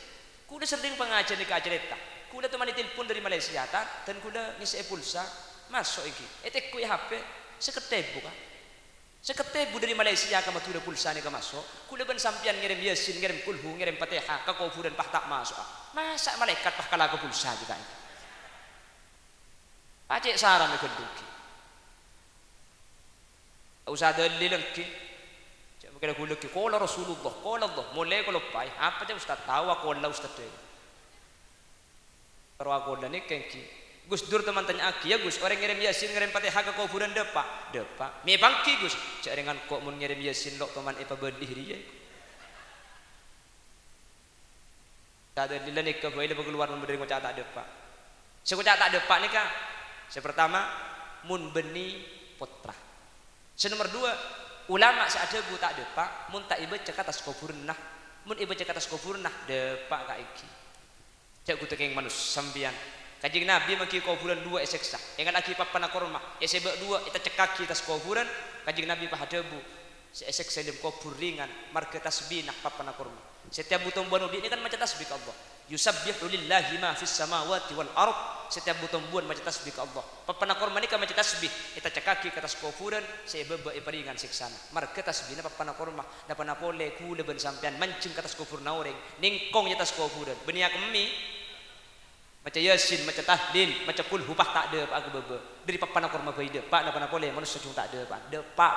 Kuda sering pengajar nikah cerita. Kuda teman telepon dari Malaysia dan kuda ngisi pulsa masuk iki. Etek kui HP seketebu kan. Seketebu dari Malaysia kamu tuh pulsa nih masuk. Kuda ben sampian ngirim Yosin, ngirim kulhu, ngirim Fatihah, ke kuburan pah tak masuk. Masa malaikat pah kalah ke pulsa juga itu. Pacik saran ikut duki. Usah dalil lagi. Kena gula ki qala Rasulullah qala Allah mulai kalau pai apa je ustaz tahu aku Allah ustaz tu terus aku dan ni kengki Gus Dur teman tanya aki ya Gus orang ngirim Yasin ngirim Fatihah ke kuburan depa me bangki Gus cak dengan kok mun ngirim Yasin lok teman apa bedih dia tak ada lila nikah boleh keluar mun berdiri ngocak tak depa sekocak tak depa ni kak sepertama mun beni putra senomor dua ulama seada bu tak depa mun tak iba cek atas kuburnah mun iba cek atas kuburnah depa ka iki cek ku tekeng manus sambian kajing nabi maki kuburan dua eseksa engan aki papana korma esebek dua ita cekaki atas kuburan kajing nabi pahadabu seesek selim kubur ringan marga tasbih papana korma setiap buton buan ini kan macam tasbih ke Allah yusabbihu lillahi ma fis samawati wal ard setiap buton buan macam tasbih ke Allah papana korma ni kan macam tasbih ita cekaki ke atas kuburan saya bebe iperingan siksana marga tasbih na papana korma dapat napole kula ben sampean mancing ke atas kubur na orang ningkong di atas kuburan beniak kemi macam Yasin macam tahlil macam kul hupah tak ada pak aku bebe dari papana korma baide pak dapat napole manusia cung tak ada pak de pak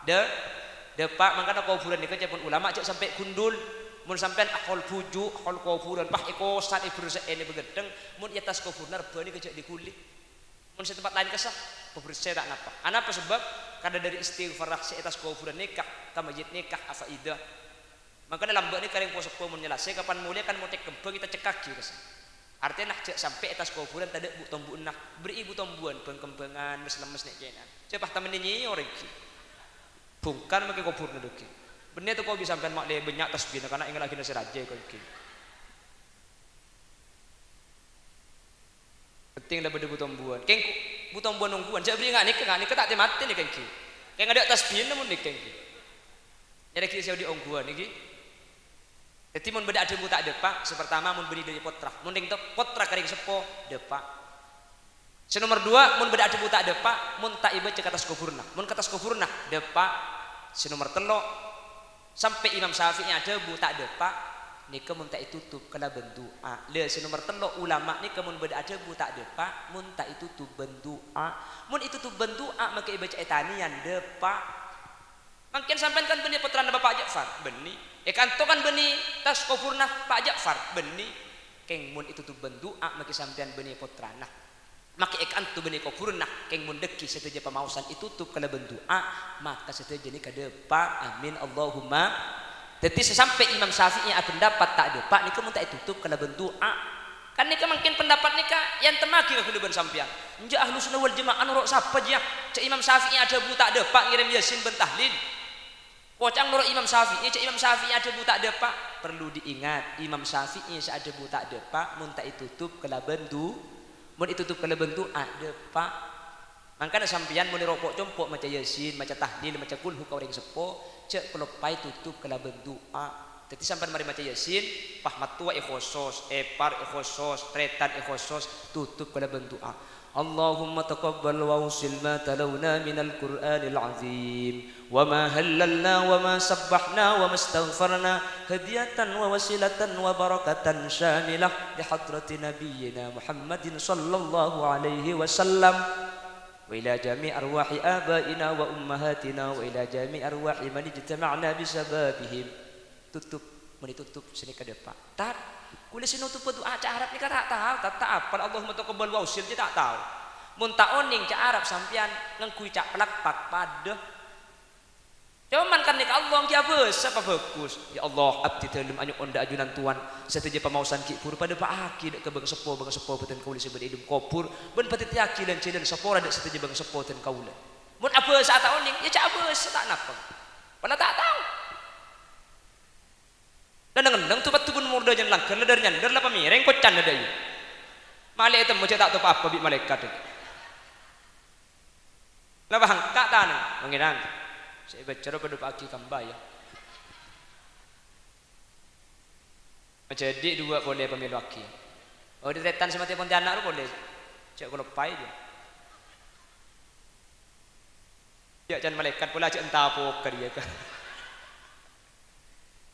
de pak mangkana kuburan ni kecapun ulama cek sampai kundul mun sampean akol puju akol kuburan pah ekosan ibruse ini begedeng mun di atas kuburan bani kecek di kulit mun di tempat lain kesah kubur saya tak napa anapa sebab kada dari istighfar si atas kuburan nikah ka masjid nikah afaidah maka dalam bani karing puasa mun nyelase kapan mulai kan mau tek kembang kita cekaki kesah artinya nak cek sampai atas kuburan tadi bu tombu nak beri ibu tombuan pengkembangan meslemes nek kenan cepah tamen nyi orang ki bungkan make kubur nduki bener tu kau bisa sampai mak le banyak tasbih karena ingat lagi nasi raja kau iki penting lah berde buton-buan keng buton-buan nungguan jak beri ngak ni tak mati ni keng ki keng ada tasbih namun ni keng ki jadi ki saya di ongguan iki jadi mun beda ada tak depak sepertama mun beri dari potra mun ding potra karing sepo depak senomor dua mun beda ada tak depak mun tak iba cek atas kuburna mun ke atas kuburna depak senomor telok sampai Imam Syafi'i ada bu tak depak ni kemun tak ditutup kala bendoa le senomor telok ulama ni kemun beda ada bu tak depak mun tak ditutup bendoa mun itu tu bendoa maka iba cek etanian depak mungkin sampean kan beni putrana Bapak Ja'far beni kan to kan beni tas kufurna Pak Ja'far beni keng mun itu tu bendoa maka sampean beni putrana maka antu beni kufurna keng mun deki seteja pemausan itu tutup kala bendoa maka seteja ni kadepa amin Allahumma jadi sesampai Imam Syafi'i pendapat tak depa ni kemun tak tutup kala bendoa kan ni mungkin pendapat ni yang temaki aku deban sampean nja ahlu sunnah wal jamaah nurut siapa je cak Imam Syafi'i ada bu tak depa ngirim Yasin ben tahlil kocang nurut Imam Syafi'i cak Imam Syafi'i ada bu tak depa perlu diingat Imam Syafi'i ada bu tak depa mun tak tutup kala bendu mun itu tuh kalau bentuk ada pak makanya sampian mun rokok compok macam yasin macam tahlil macam kulhu kau ring sepo cek kalau pai tutup kalau bentuk jadi sampai mari macam yasin pahmat tua ikhosos par ikhosos tretan ikhosos tutup kalau bentuk Allahumma taqabbal wa usil ma talawna minal Qur'anil azim wa ma hallalna wa ma sabbahna wa ma astaghfarna hadiyatan wa wasilatan wa barakatan syamilah li hadrati nabiyyina Muhammadin sallallahu alaihi wasallam wa ila jami' arwahi abaina wa ummahatina wa ila jami' arwahi man ijtama'na bisababihim tutup menitutup sini ke depan tak kulis sinutup doa cak Arab ni kan tak tahu apa Allahumma taqabbal wa usil dia tak tahu mun tak oning cak Arab sampian ngengkui cak pelak-pak pada cuman kan nik Allah ki abes apa bagus ya Allah abdi dalem anyuk onda ajunan tuan seteje pamausan ki pur pada pak aki dek ke bang sepo beten kaula sebut idum kopur ben patit yaki dan ceden sepora dek seteje bang sepo ten kaula mun abes saat tak oning ya cak abes tak napa pada tak tahu dan ngendang tu patu pun murda jan langker ledar nyandar la pamireng kocan ada ieu malaikat temu tak tahu apa bi malaikat la bahang ka tanang mangirang saya baca pada pagi kambaya jadi dua boleh pemilu aki oh di retan semati Pontianak boleh cek kalau pai dia jangan malaikat pula cek entah apa dia kan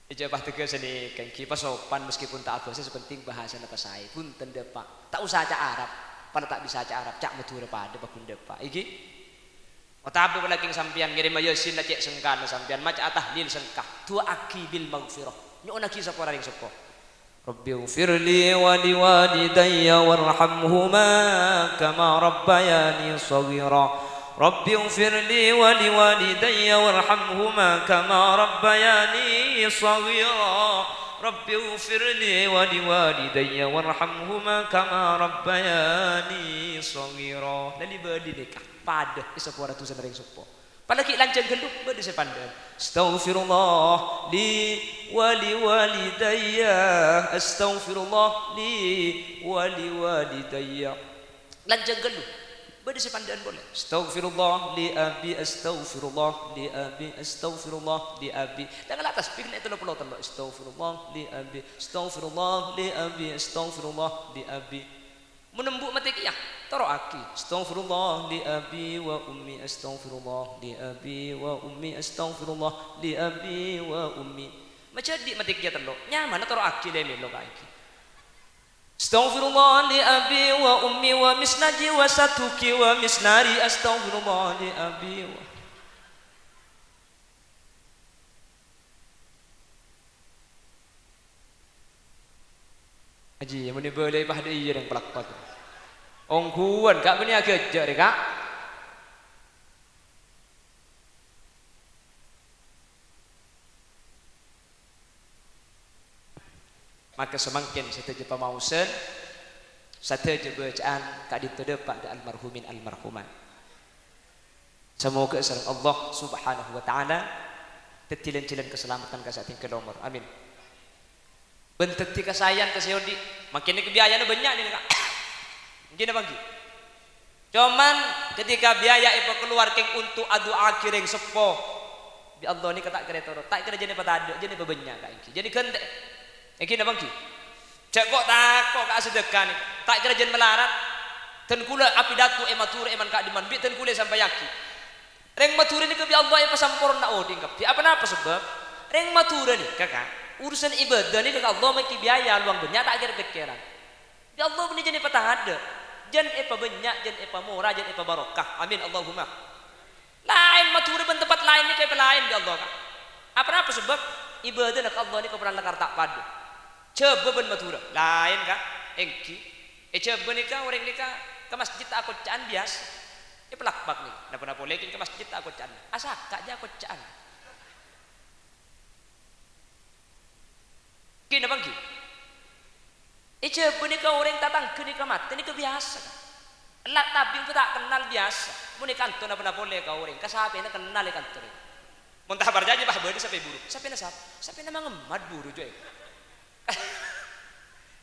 ijabah tegas sini kan kipas sopan meskipun tak apa sepenting bahasa apa saya pun tenda pak tak usah cak Arab pada tak bisa cak Arab cak betul pada bakun depak iki otabe lagi sampian ngirim yasin cek sengkan sampian maca tahlil sengkah tua aki bil maghfirah nyona ki sapa ring sapa Rabbi ighfirli wa liwalidayya warhamhuma kama rabbayani shaghira Rabbi ighfirli wa liwalidayya warhamhuma kama rabbayani shaghira Rabbi ighfirli wa liwalidayya warhamhuma kama rabbayani shaghira lali badi nikah pada isa puara tu sanering supo palagi lancang genduk badi sepandan astaghfirullah li wa liwalidayya astaghfirullah li wa liwalidayya lancang genduk badi sepandan boleh astaghfirullah li abi astaghfirullah li abi astaghfirullah li abi dengan atas pikir itu lo tambah astaghfirullah li abi astaghfirullah li abi astaghfirullah li abi menembuk mati kiyah taro aki astaghfirullah li abi wa ummi astaghfirullah li abi wa ummi astaghfirullah li abi wa ummi macam di mati kiyah telo nyaman taro aki le melo kaiki astaghfirullah li abi wa ummi wa misnaji wa satuki wa misnari astaghfirullah li abi wa Haji yang boleh boleh pada iya yang pelak-pelak ongkuan kak punya kerja deh kak maka semakin setelah pemausan setelah bacaan kak diterdepak da almarhumin almarhumat semoga sareng Allah subhanahu wa ta'ala tetilan-tilan keselamatan kasating kelomor amin bentuk tika sayang ke Saudi makin kebiayaan banyak nih kak gini bagi cuman ketika biaya ipa keluar keng untuk adu akhir yang sepo bi Allah ni kata kira toro tak kira jadi pada ada jadi banyak kak iki jadi gende gini bagi cek kok tak kok kak sedekah nih tak kira jadi melarat ten kula api datu matur eman kak diman bi ten kula sampai yaki reng matur ini ke bi Allah ipa sampurna oding kap apa napa sebab reng matur nih kakak urusan ibadah ni kalau Allah maki biaya luang banyak tak kira pikiran ya Allah ni jadi patah ada jan epa banyak jan epa murah jan epa barokah amin Allahumma lain matur ben tempat lain ni kayak lain ya Allah apa sebab ibadah nak Allah ni kau pernah lakar tak padu coba ben matur lain kak engki coba ni kak orang ni kak ke masjid tak aku caan biasa pelak bak ni dah pernah boleh ke masjid tak aku caan asak kak je aku caan kena bangki Ica benika orang tatang kini kamat ini kebiasa lat nabi itu tak kenal biasa muni kantor apa boleh kau orang kasape na kenal kantor muntah berjanji bah beri sampai buru sampai na sap sampai nama ngemad buru juga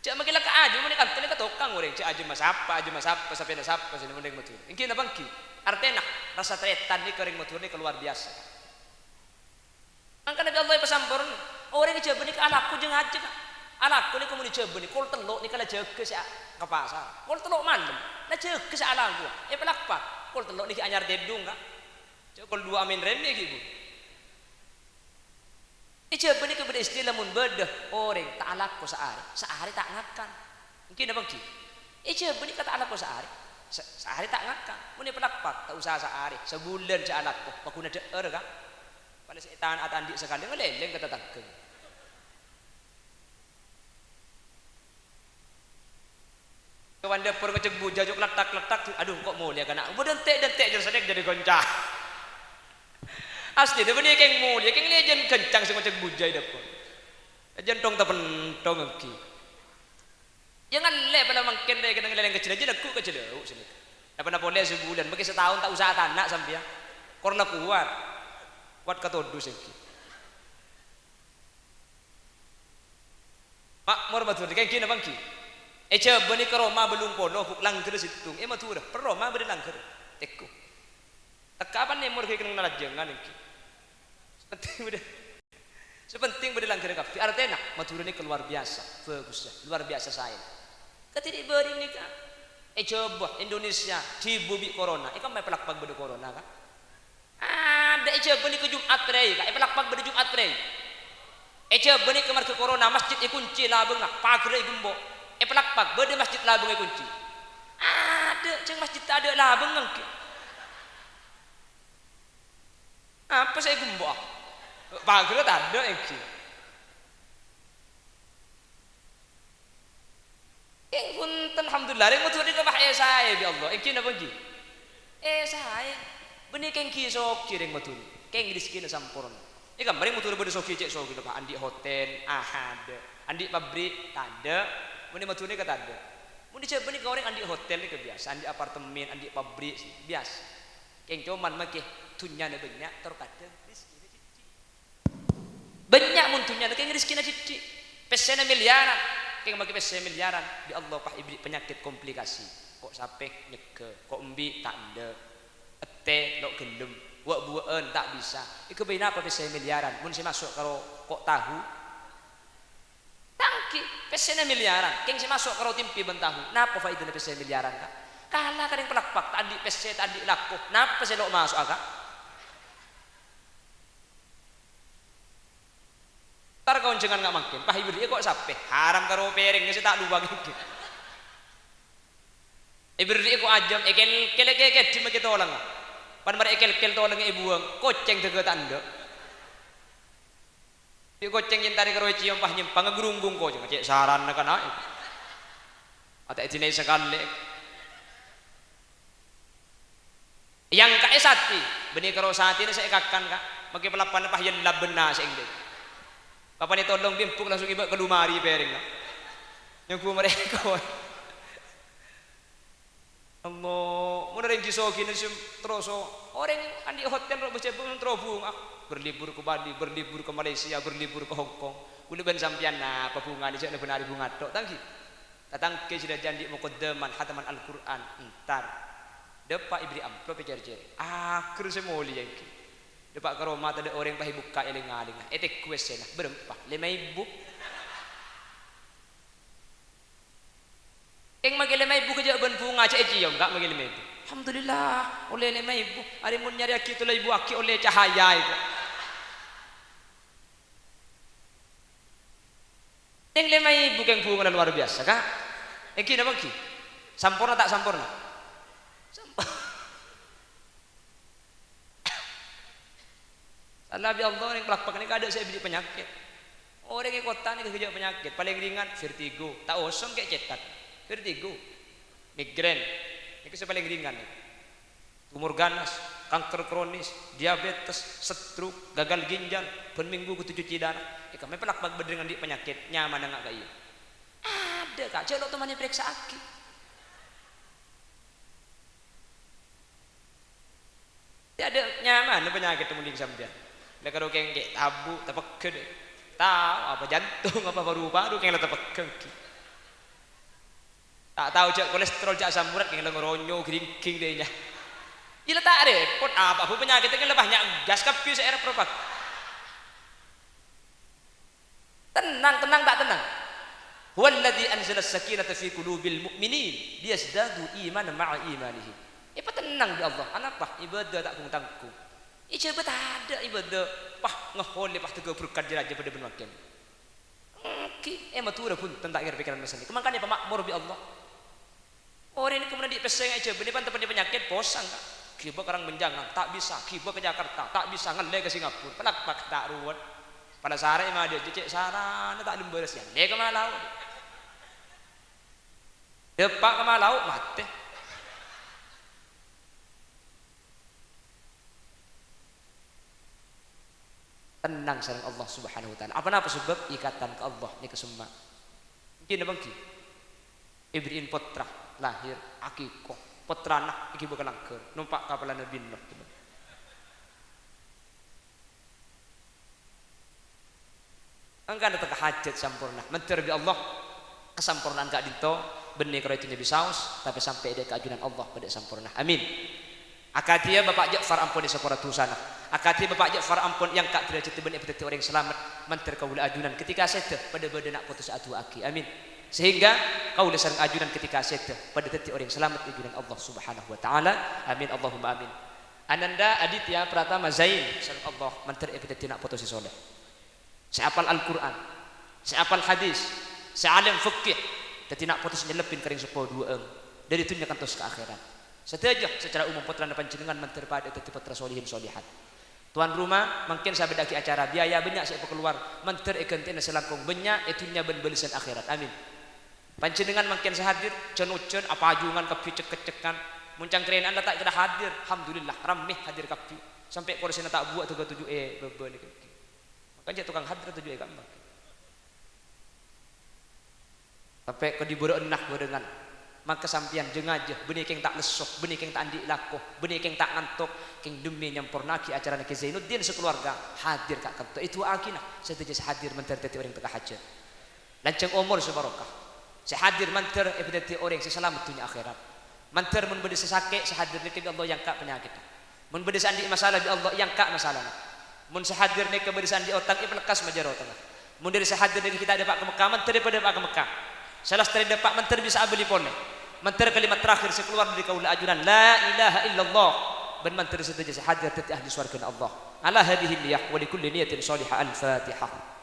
Cak makila ka aju mun kan ka tokang orang cak aju mas apa sampai nas apa sini mending motor. Engki na bangki. Artena rasa tretan ni kering motor ni keluar biasa. Angka Nabi Allah pesampur orang yang coba ni ke anakku jeung aja kan. Anakku ni kamu dicoba ni kol telok ni kala jaga si ke pasar. Kol telok mandem. Na jaga si anakku. Pelakpak. Kol telok ni anyar dedung kan. Cak kol dua amin rene gitu. Coba ni kepada istilah mun bedah orang tak alak ko sehari tak ngakan. Mungkin apa ki? Coba ni kata alak ko sehari tak ngakan. Mun ni pelakpak tak usah sehari sebulan si alak ko. Pakuna deer kan. Pada setan atandik sekali ngeleleng kata takeng. Kawan dapur ngecek bujajuk letak aduh kok mulia kan nak dentek jadi sedek jadi goncah. Asli dia benih keng mulia keng lejen kencang sing ngecek bujai dapur. Lejen tong tong ngeki. Jangan le pada mangken deh kena ngeleleng kecil aja aku kecil sini. Apa nak boleh sebulan bagi setahun tak usah tanak sampai ya. Korna kuat katodu sengki. Makmur matur keng kina bangki. Coba ni ke Roma belum pono huk langker situng. Matur per Roma beri langker. Teku. Tekapan ni mur kena nalajengan engki. Sepenting beri langker kafi. Artinya matur ni keluar biasa. Bagus ya. Luar biasa saya. Ketidik beri ni kan. Coba Indonesia dibubi corona. Kan mai pelak bagi corona kan. Ada coba ni ke Jumat rei. Kan pelak bagi Jumat rei. Coba ni kemar ke corona masjid ikunci lah bengak. Pagar gembok. Pelak bagi masjid lah bengak kunci. Ada ceng masjid tak ada lah bengak. Apa saya gembok? Pagar tak ada engki. Punten alhamdulillah reng mutu di kabah saya bi Allah. Engki napa engki? Saya benih keng ki soki reng mutu. Keng rezeki na sampurna. Ikan mari mutu bade soki cek soki depa andi hotel ada. Andi pabrik tak ada. Mun mutu ni kata ada. Mun dicek benih ka orang andi hotel ni kebiasa, andi apartemen, andi pabrik biasa. Keng cuman make tunya na banyak terkadang rezeki na cici. Banyak mun tunya na keng rezeki na cici. Pesena miliaran. Keng make pesen miliaran di Allah pah ibri penyakit komplikasi. Kok sapek nyeke, kok embi tak ada. Ete lo gelem, wak bueun tak bisa. Iku beina apa pesen miliaran? Mun si masuk karo kok tahu. Tangki pesen miliaran. Keng si masuk karo timpi ben tahu. Napa faedah pesen miliaran kak? Kalah kadang pelakpak tadi pesen tadi laku. Napa si lo masuk agak? Tar kau jangan nggak makin, pah ibri kok sampai haram karo piring nggak sih tak lupa gitu. Ibri kok ajam, ekel di mana kita orang, pan mereka ekel tolong ibu koceng dekat anda. Di koceng yang tadi karo cium pah nyempang ngerunggung kau jangan cek saran nak nak. Atau jenis sekali. Yang kak esati, benih karo saat ini saya kakkan kak, bagi pelapan pah yang labena sehingga. Bapak ni tolong bimpuk langsung iba ke lumari piring lah. Yang ku mereka. Allah, mun ring kisoki ni terus orang andi hotel ro becebung terobung berlibur ke Bali, berlibur ke Malaysia, berlibur ke Hong Kong. Kulo ben sampean na pabungan dicek benari bunga tok tangki. Datang ke sudah janji muqaddaman hataman Al-Qur'an entar. Depa ibri amplop cer-cer. Akhir semoli yang ki. Depak ke rumah ada orang pahi buka eling-aling. Etek kuesen lah berempah 5.000. Eng magi 5.000 kerja ben bunga cek cium enggak magi 5.000. Alhamdulillah oleh 5.000. Ari mun nyari aki tu lah ibu aki oleh cahaya itu. Eng 5.000 keng bunga luar biasa kak. Engki napa ki? Sampurna tak sampurna? Allah bi Allah yang pelak-pelak ni kada saya beli penyakit. Orang yang kota ni kerja penyakit paling ringan vertigo, tak osong kayak cetak. Vertigo, migrain, itu paling ringan. Tumor ganas, kanker kronis, diabetes, stroke, gagal ginjal, ben minggu ku cuci darah. Kami pelak-pelak berddengan di penyakit nyaman enggak kayu. Ada kak, celok temannya periksa aki. Ada nyaman penyakit temuling sampean. Lek karo keng tabu tapek tahu apa jantung apa paru-paru keng tapek. Tak tahu cak kolesterol cak asam urat yang ngeronyo gering-gering deh nya. Ila tak repot apa pun penyakit yang lebahnya gas kapi seera propak. Tenang tak tenang. Huwallazi anzala as-sakinata fi qulubil mu'minin liyazdadu imanan ma'a imanihim. Apa tenang di Allah. Anapa ibadah tak tanggung. Ibadah tak ada ibadah. Pah ngehol lepas tu berkat dia aja pada benmakin. Ki matura pun tentang pikiran masalah. Makanya pemakmur bi Allah. Orang ini kemudian dipeseng aja benih pan tempat penyakit posang kak. Kiba kerang menjangan tak bisa. Kiba ke Jakarta tak bisa ngeleh ke Singapura. Pelak pak tak ruwet. Pada sare mah dia cecek sarana tak lemberes ya. Leh ke Malau. Depak ke Malau mati. Tenang sareng Allah Subhanahu wa taala. Apa sebab ikatan ke Allah ni kesemua. Mungkin bangki. Ibrahim putra lahir akikoh putra anak iki bakal langker numpak kapal Nabi Nuh. Angka datang hajat sampurna. Mentir bi Allah kesampurnaan gak dito benih kalau itu Nabi saus tapi sampai dia keajunan Allah pada sampurna. Amin. Akatia Bapak Ja'far ampun di separa tusana. Akatia Bapak Ja'far ampun yang kak derajat benih betul orang selamat mentir kaula ajunan ketika sedih pada badan nak putus adu aki. Amin. Sehingga kau dasar ajunan ketika sedih pada detik orang selamat ajunan Allah Subhanahu wa taala. Amin Allahumma amin. Ananda Aditya Pratama Zain sareng Allah mentir detik nak putus soleh. Saya hafal Al-Qur'an. Saya hafal hadis. Saya alim fikih. Detik nak putus nyelepin kering 10 2 dari dunia kan terus ke akhirat. Setuju secara umum putra panjenengan mentir pada detik putra solihin solihat. Tuan rumah mungkin saya bedaki acara biaya banyak saya keluar mentir ikantina selangkung banyak itunya ben-belisan akhirat. Amin. Panjenengan makin sehadir cenut-cen apa ajungan kapi cek-cekan muncang keren anda tak kena hadir alhamdulillah ramih hadir kapi sampai kursi tak buat 37 bebe ni makanya tukang hadir 7 gambar sampai ke diburu enak dengan maka sampian jengajah benih keng tak lesok benih keng tak andi lakoh benih keng tak ngantuk keng demi nyampurnaki acara Ki Zainuddin sekeluarga hadir kak kanto itu akinah setuju hadir menterteti orang tengah hajat lanceng umur sebarokah saya hadir manter evidenti orang saya selamat dunia akhirat manter mun bede sesake saya hadir nek Allah yang kak penyakit mun bede sandi masalah di Allah yang kak masalah mun saya hadir nek bede sandi otak iplekas majaro tengah mun dari saya hadir nek kita dapat ke Mekah manter daripada dapat ke Mekah salah setari dapat manter bisa abeli pone manter kalimat terakhir saya keluar dari kaula ajunan la ilaha illallah ben manter setuju saya hadir teti ahli surga Allah ala hadhihi niyah wa likulli niyatin salihah al-fatihah.